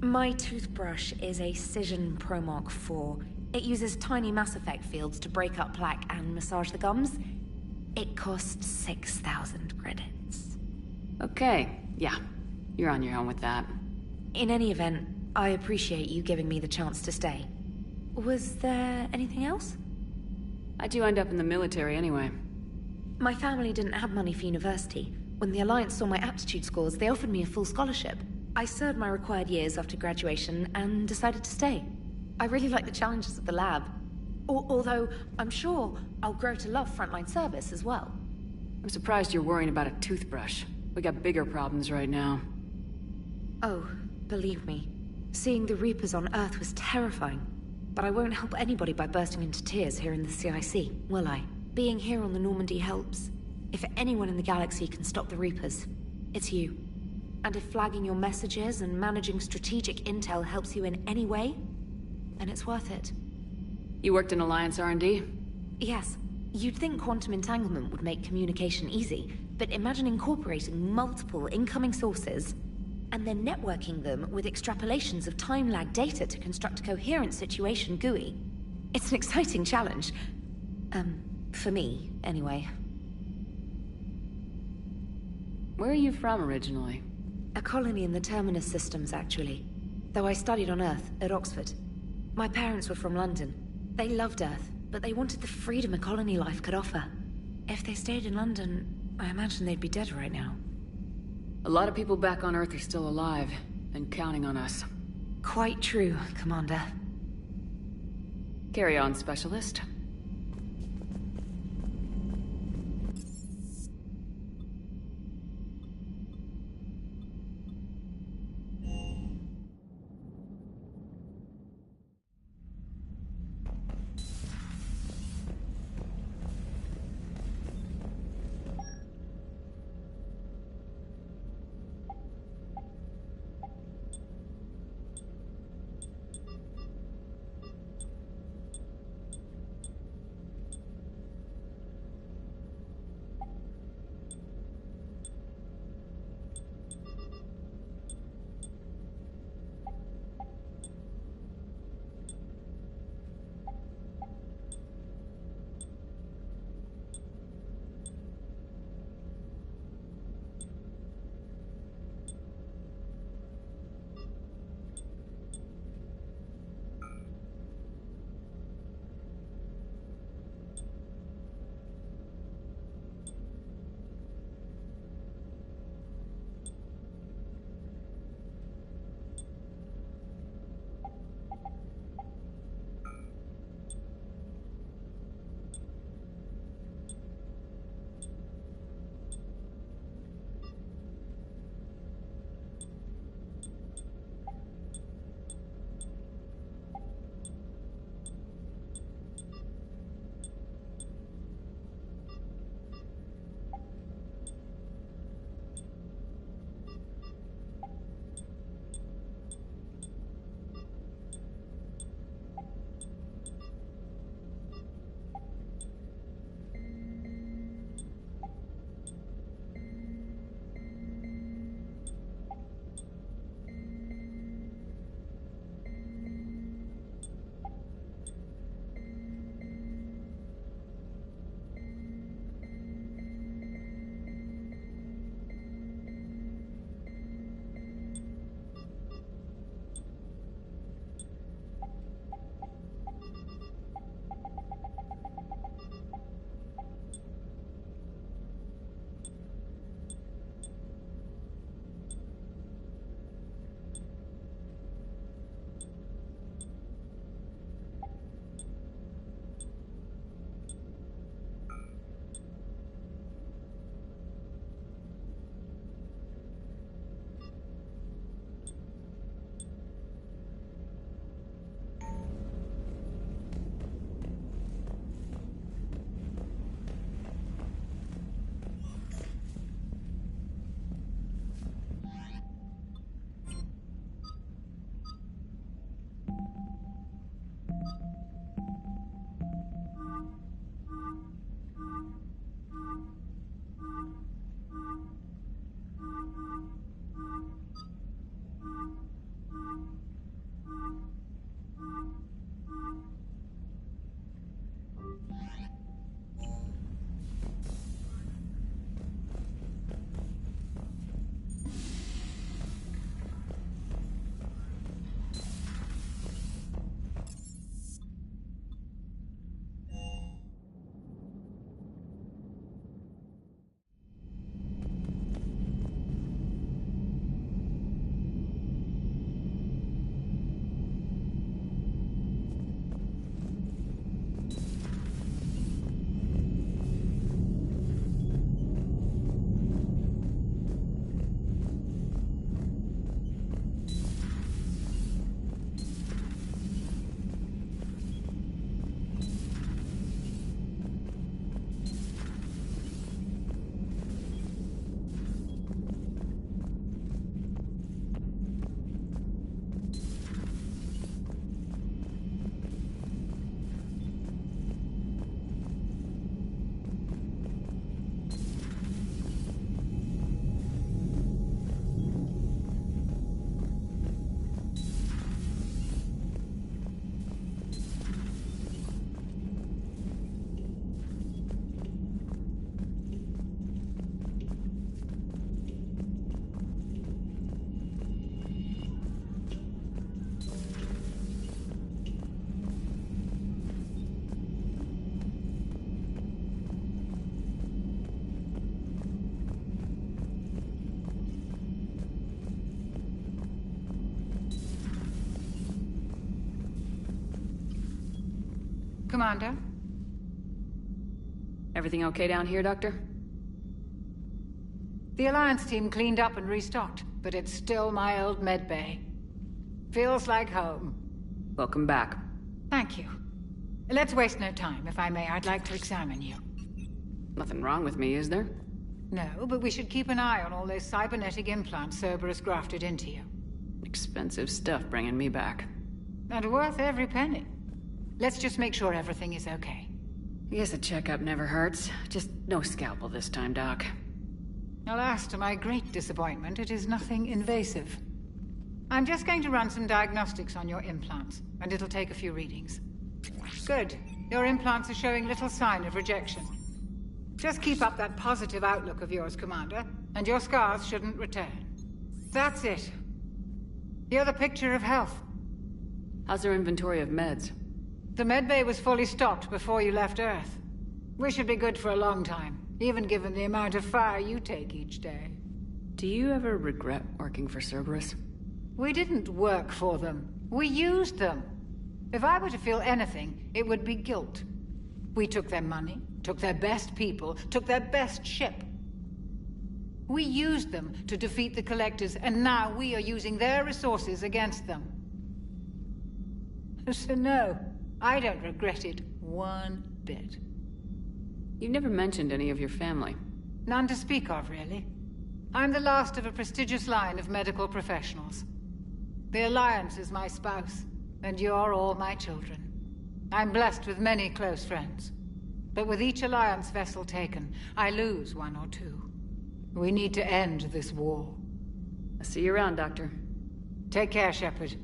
My toothbrush is a Cision Pro Mark IV. It uses tiny Mass Effect fields to break up plaque and massage the gums. It costs 6,000 credits. Okay, yeah. You're on your own with that. In any event, I appreciate you giving me the chance to stay. Was there anything else? How'd you end up in the military anyway? My family didn't have money for university. When the Alliance saw my aptitude scores, they offered me a full scholarship. I served my required years after graduation and decided to stay. I really like the challenges of the lab. Although, I'm sure I'll grow to love frontline service as well. I'm surprised you're worrying about a toothbrush. We got bigger problems right now. Oh, believe me. Seeing the Reapers on Earth was terrifying. But I won't help anybody by bursting into tears here in the CIC, will I? Being here on the Normandy helps. If anyone in the galaxy can stop the Reapers, it's you. And if flagging your messages and managing strategic intel helps you in any way, then it's worth it. You worked in Alliance R&D? Yes. You'd think quantum entanglement would make communication easy, but imagine incorporating multiple incoming sources and then networking them with extrapolations of time-lag data to construct a coherent situation GUI. It's an exciting challenge. For me, anyway. Where are you from originally? A colony in the Terminus systems, actually. Though I studied on Earth, at Oxford. My parents were from London. They loved Earth, but they wanted the freedom a colony life could offer. If they stayed in London, I imagine they'd be dead right now. A lot of people back on Earth are still alive, and counting on us. Quite true, Commander. Carry on, Specialist. Commander? Everything okay down here, Doctor? The Alliance team cleaned up and restocked, but it's still my old medbay. Feels like home. Welcome back. Thank you. Let's waste no time. If I may, I'd like to examine you. Nothing wrong with me, is there? No, but we should keep an eye on all those cybernetic implants Cerberus grafted into you. Expensive stuff bringing me back. And worth every penny. Let's just make sure everything is okay. I guess a checkup never hurts. Just no scalpel this time, Doc. Alas, to my great disappointment, it is nothing invasive. I'm just going to run some diagnostics on your implants, and it'll take a few readings. Good. Your implants are showing little sign of rejection. Just keep up that positive outlook of yours, Commander, and your scars shouldn't return. That's it. You're the picture of health. How's their inventory of meds? The medbay was fully stocked before you left Earth. We should be good for a long time, even given the amount of fire you take each day. Do you ever regret working for Cerberus? We didn't work for them. We used them. If I were to feel anything, it would be guilt. We took their money, took their best people, took their best ship. We used them to defeat the Collectors, and now we are using their resources against them. So no, I don't regret it one bit. You've never mentioned any of your family. None to speak of, really. I'm the last of a prestigious line of medical professionals. The Alliance is my spouse, and you're all my children. I'm blessed with many close friends. But with each Alliance vessel taken, I lose one or two. We need to end this war. I'll see you around, Doctor. Take care, Shepard.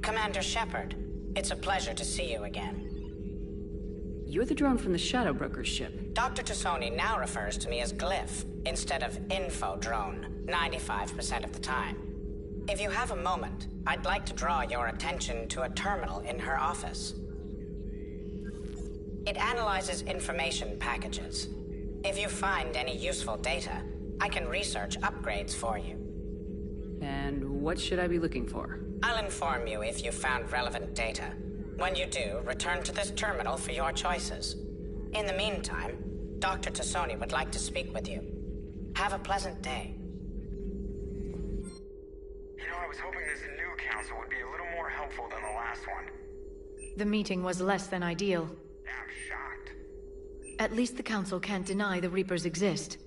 Commander Shepard, it's a pleasure to see you again. You're the drone from the Shadow Broker's ship. Dr. Tassoni now refers to me as Glyph, instead of Info Drone, 95% of the time. If you have a moment, I'd like to draw your attention to a terminal in her office. It analyzes information packages. If you find any useful data, I can research upgrades for you. And what should I be looking for? I'll inform you if you found relevant data. When you do, return to this terminal for your choices. In the meantime, Dr. Tassoni would like to speak with you. Have a pleasant day. You know, I was hoping this new council would be a little more helpful than the last one. The meeting was less than ideal. I'm shocked. At least the council can't deny the Reapers exist.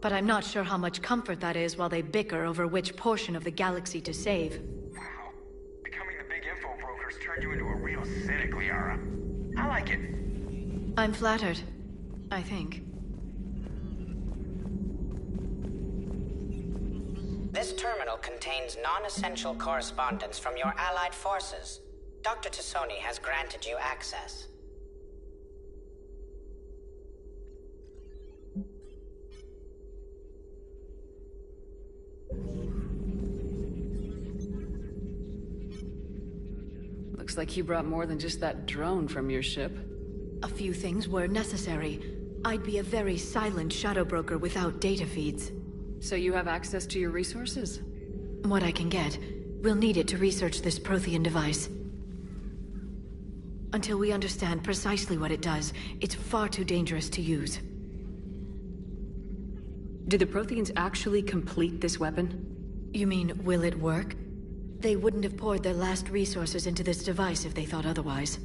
But I'm not sure how much comfort that is while they bicker over which portion of the galaxy to save. Wow. Becoming the big info brokers turned you into a real cynic, Liara. I like it. I'm flattered. I think. This terminal contains non-essential correspondence from your allied forces. Dr. Tassoni has granted you access. Looks like you brought more than just that drone from your ship. A few things were necessary. I'd be a very silent shadow broker without data feeds. So you have access to your resources? What I can get. We'll need it to research this Prothean device. Until we understand precisely what it does, it's far too dangerous to use. Do the Protheans actually complete this weapon? You mean, will it work? They wouldn't have poured their last resources into this device if they thought otherwise.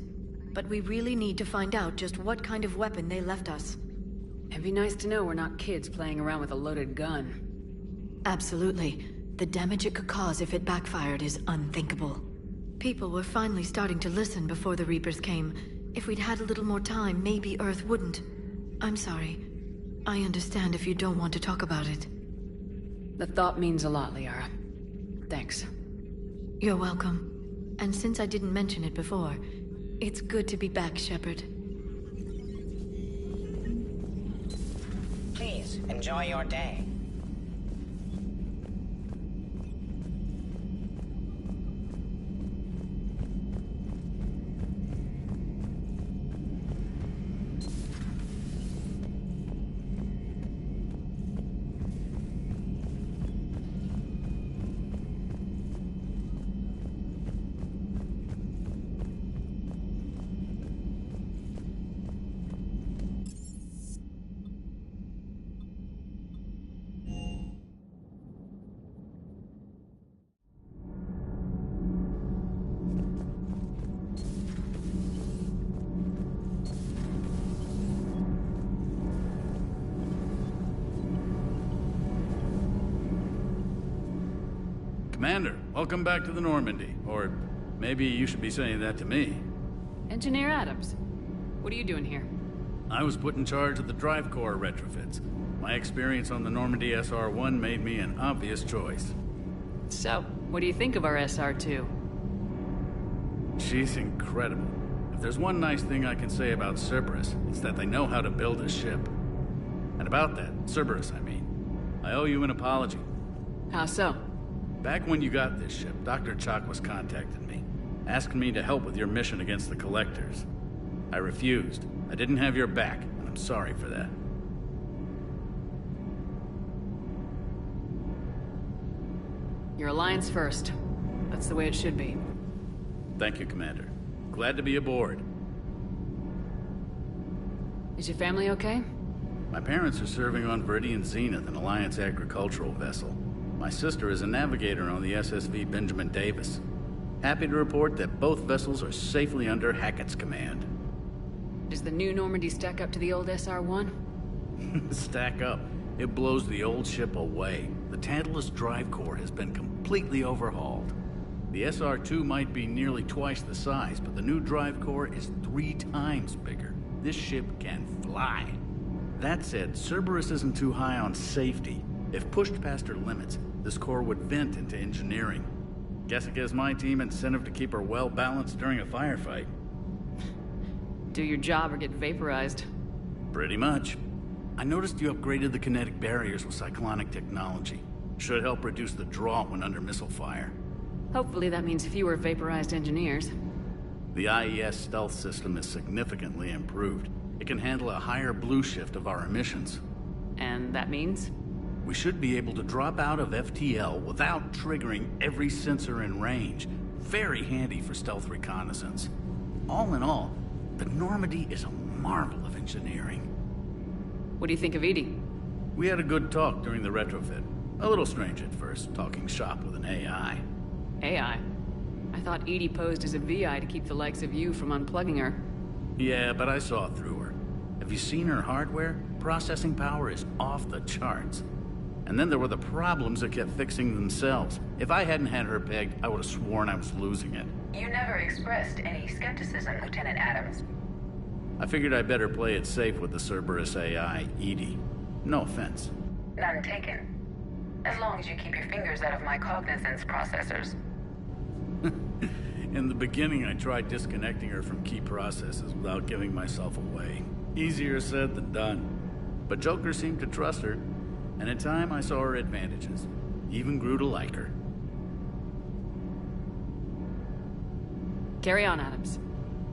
But we really need to find out just what kind of weapon they left us. It'd be nice to know we're not kids playing around with a loaded gun. Absolutely. The damage it could cause if it backfired is unthinkable. People were finally starting to listen before the Reapers came. If we'd had a little more time, maybe Earth wouldn't. I'm sorry. I understand if you don't want to talk about it. The thought means a lot, Liara. Thanks. You're welcome. And since I didn't mention it before, it's good to be back, Shepard. Please, enjoy your day. Commander, welcome back to the Normandy. Or maybe you should be saying that to me. Engineer Adams, what are you doing here? I was put in charge of the drive core retrofits. My experience on the Normandy SR-1 made me an obvious choice. So, what do you think of our SR-2? She's incredible. If there's one nice thing I can say about Cerberus, it's that they know how to build a ship. And about that, Cerberus, I mean, I owe you an apology. How so? Back when you got this ship, Dr. Chakwas contacted me, asking me to help with your mission against the Collectors. I refused. I didn't have your back, and I'm sorry for that. Your alliance first. That's the way it should be. Thank you, Commander. Glad to be aboard. Is your family okay? My parents are serving on Viridian Zenith, an Alliance agricultural vessel. My sister is a navigator on the SSV Benjamin Davis. Happy to report that both vessels are safely under Hackett's command. Does the new Normandy stack up to the old SR-1? Stack up. It blows the old ship away. The Tantalus drive core has been completely overhauled. The SR-2 might be nearly twice the size, but the new drive core is 3 times bigger. This ship can fly. That said, Cerberus isn't too high on safety. If pushed past her limits, this core would vent into engineering. Guess it gives my team incentive to keep her well-balanced during a firefight. Do your job or get vaporized. Pretty much. I noticed you upgraded the kinetic barriers with cyclonic technology. Should help reduce the draw when under missile fire. Hopefully that means fewer vaporized engineers. The IES stealth system is significantly improved. It can handle a higher blue shift of our emissions. And that means? We should be able to drop out of FTL without triggering every sensor in range. Very handy for stealth reconnaissance. All in all, the Normandy is a marvel of engineering. What do you think of Edie? We had a good talk during the retrofit. A little strange at first, talking shop with an AI. AI? I thought Edie posed as a VI to keep the likes of you from unplugging her. Yeah, but I saw through her. Have you seen her hardware? Processing power is off the charts. And then there were the problems that kept fixing themselves. If I hadn't had her pegged, I would have sworn I was losing it. You never expressed any skepticism, Lieutenant Adams. I figured I'd better play it safe with the Cerberus AI, Edie. No offense. None taken. As long as you keep your fingers out of my cognizance processors. In the beginning, I tried disconnecting her from key processes without giving myself away. Easier said than done. But Joker seemed to trust her, and in time I saw her advantages. Even grew to like her. Carry on, Adams.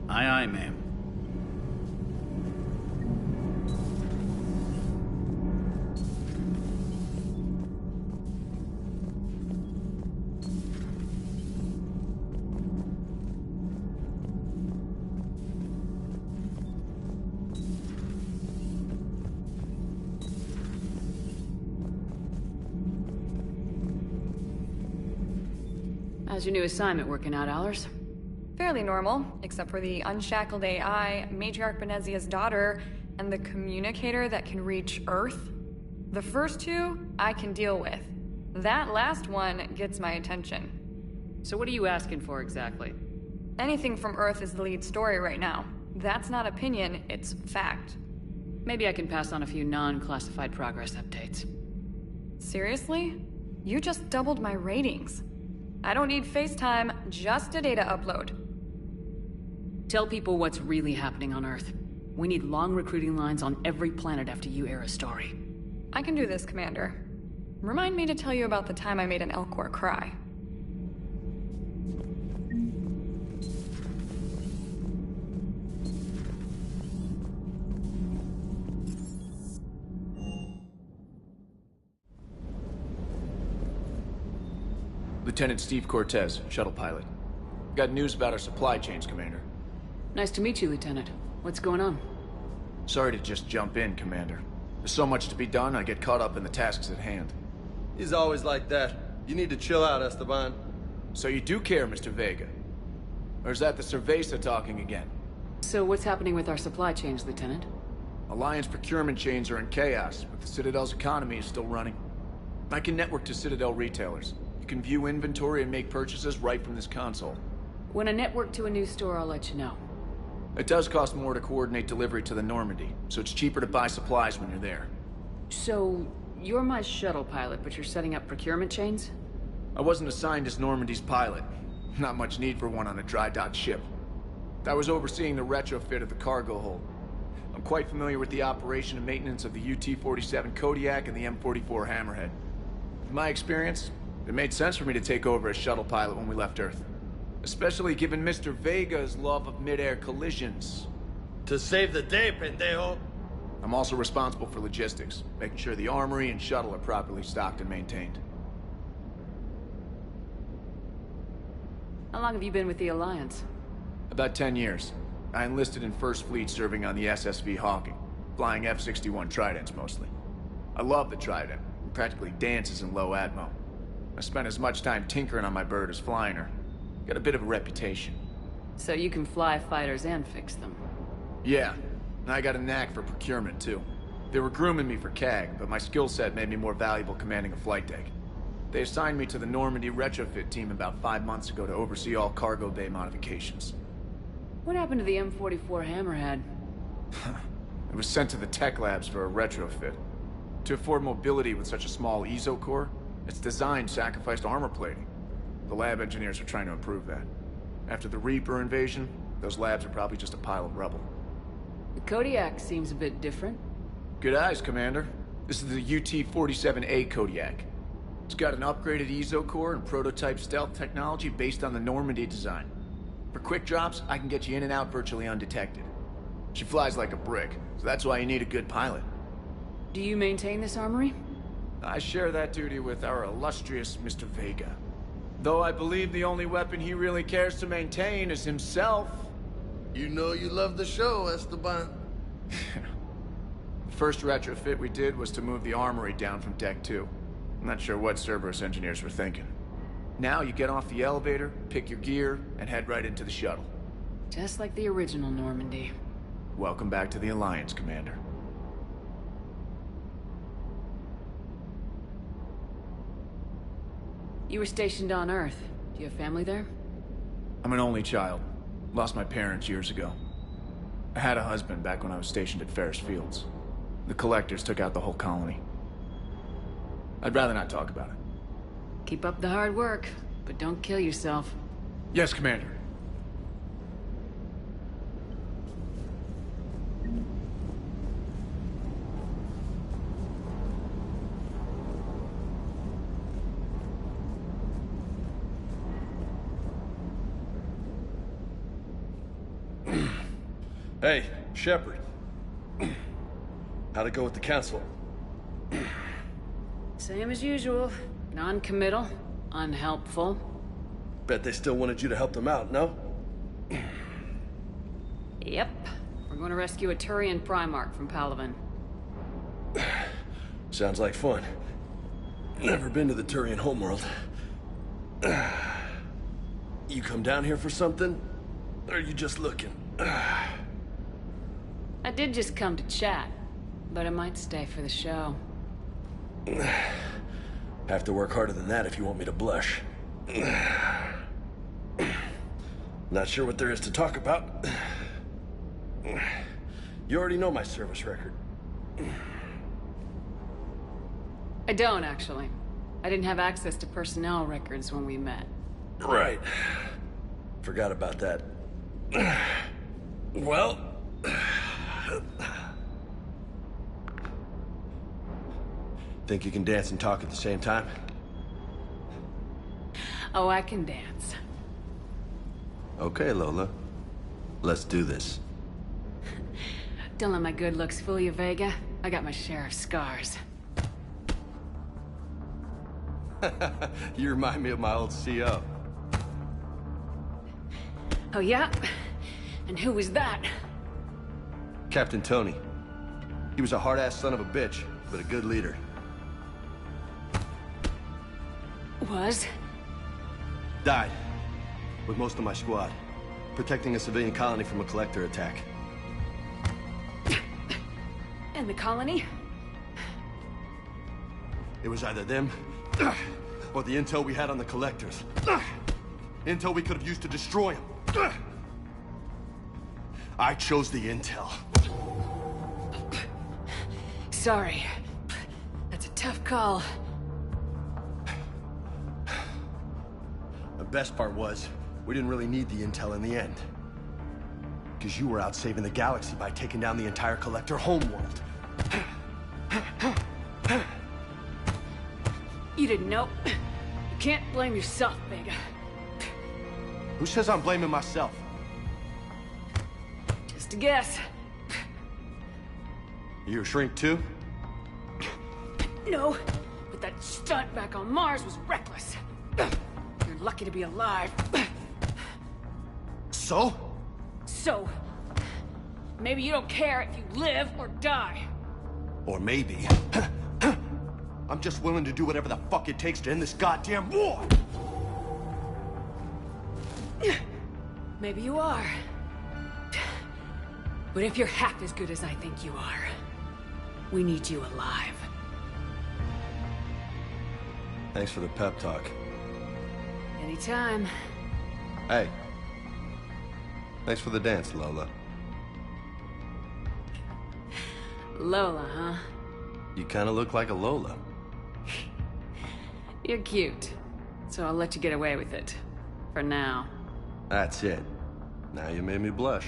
Aye, aye, ma'am. How's your new assignment working out, Allers? Fairly normal, except for the unshackled AI, Matriarch Benezia's daughter, and the communicator that can reach Earth. The first two, I can deal with. That last one gets my attention. So what are you asking for exactly? Anything from Earth is the lead story right now. That's not opinion, it's fact. Maybe I can pass on a few non-classified progress updates. Seriously? You just doubled my ratings. I don't need FaceTime, just a data upload. Tell people what's really happening on Earth. We need long recruiting lines on every planet after you air a story. I can do this, Commander. Remind me to tell you about the time I made an Elcor cry. Lieutenant Steve Cortez, shuttle pilot. Got news about our supply chains, Commander. Nice to meet you, Lieutenant. What's going on? Sorry to just jump in, Commander. There's so much to be done, I get caught up in the tasks at hand. He's always like that. You need to chill out, Esteban. So you do care, Mr. Vega? Or is that the Cerveza talking again? So what's happening with our supply chains, Lieutenant? Alliance procurement chains are in chaos, but the Citadel's economy is still running. I can network to Citadel retailers. You can view inventory and make purchases right from this console. When I network to a new store, I'll let you know. It does cost more to coordinate delivery to the Normandy, so it's cheaper to buy supplies when you're there. So, you're my shuttle pilot, but you're setting up procurement chains? I wasn't assigned as Normandy's pilot. Not much need for one on a dry dock ship. I was overseeing the retrofit of the cargo hold. I'm quite familiar with the operation and maintenance of the UT-47 Kodiak and the M44 Hammerhead. In my experience, it made sense for me to take over as shuttle pilot when we left Earth. Especially given Mr. Vega's love of mid-air collisions. To save the day, pendejo! I'm also responsible for logistics, making sure the armory and shuttle are properly stocked and maintained. How long have you been with the Alliance? About 10 years. I enlisted in First Fleet serving on the SSV Hawking, flying F-61 Tridents mostly. I love the Trident, it practically dances in low atmo. I spent as much time tinkering on my bird as flying her. Got a bit of a reputation. So you can fly fighters and fix them? Yeah, and I got a knack for procurement too. They were grooming me for CAG, but my skill set made me more valuable commanding a flight deck. They assigned me to the Normandy retrofit team about 5 months ago to oversee all cargo bay modifications. What happened to the M44 Hammerhead? It was sent to the tech labs for a retrofit. To afford mobility with such a small ESO core, its design sacrificed armor plating. The lab engineers are trying to improve that. After the Reaper invasion, those labs are probably just a pile of rubble. The Kodiak seems a bit different. Good eyes, Commander. This is the UT-47A Kodiak. It's got an upgraded ESO core and prototype stealth technology based on the Normandy design. For quick drops, I can get you in and out virtually undetected. She flies like a brick, so that's why you need a good pilot. Do you maintain this armory? I share that duty with our illustrious Mr. Vega. Though I believe the only weapon he really cares to maintain is himself. You know you love the show, Esteban. The first retrofit we did was to move the armory down from Deck 2. I'm not sure what Cerberus engineers were thinking. Now you get off the elevator, pick your gear, and head right into the shuttle. Just like the original Normandy. Welcome back to the Alliance, Commander. You were stationed on Earth. Do you have family there? I'm an only child. Lost my parents years ago. I had a husband back when I was stationed at Ferris Fields. The Collectors took out the whole colony. I'd rather not talk about it. Keep up the hard work, but don't kill yourself. Yes, Commander. Hey, Shepard. How'd it go with the council? Same as usual. Non-committal, unhelpful. Bet they still wanted you to help them out, no? Yep. We're going to rescue a Turian Primarch from Palaven. Sounds like fun. Never been to the Turian homeworld. You come down here for something? Or are you just looking? I did just come to chat, but I might stay for the show. Have to work harder than that if you want me to blush. Not sure what there is to talk about. You already know my service record. I don't, actually. I didn't have access to personnel records when we met. Right. Forgot about that. Well... Think you can dance and talk at the same time? Oh, I can dance. Okay, Lola. Let's do this. Don't let my good looks fool you, Vega. I got my share of scars. You remind me of my old CO. Oh, yeah? And who was that? Captain Tony. He was a hard-ass son of a bitch, but a good leader. Was? Died. With most of my squad. Protecting a civilian colony from a collector attack. And the colony? It was either them, or the intel we had on the collectors. Intel we could have used to destroy them. I chose the intel. Sorry. That's a tough call. The best part was, we didn't really need the intel in the end. Because you were out saving the galaxy by taking down the entire collector homeworld. You didn't know. You can't blame yourself, Vega. Who says I'm blaming myself? Just a guess. You a shrink too? No, but that stunt back on Mars was reckless. You're lucky to be alive. So? So, maybe you don't care if you live or die. Or maybe... I'm just willing to do whatever the fuck it takes to end this goddamn war! Maybe you are. But if you're half as good as I think you are, we need you alive. Thanks for the pep talk. Anytime. Hey. Thanks for the dance, Lola. Lola, huh? You kinda look like a Lola. You're cute, so I'll let you get away with it. For now. That's it. Now you made me blush.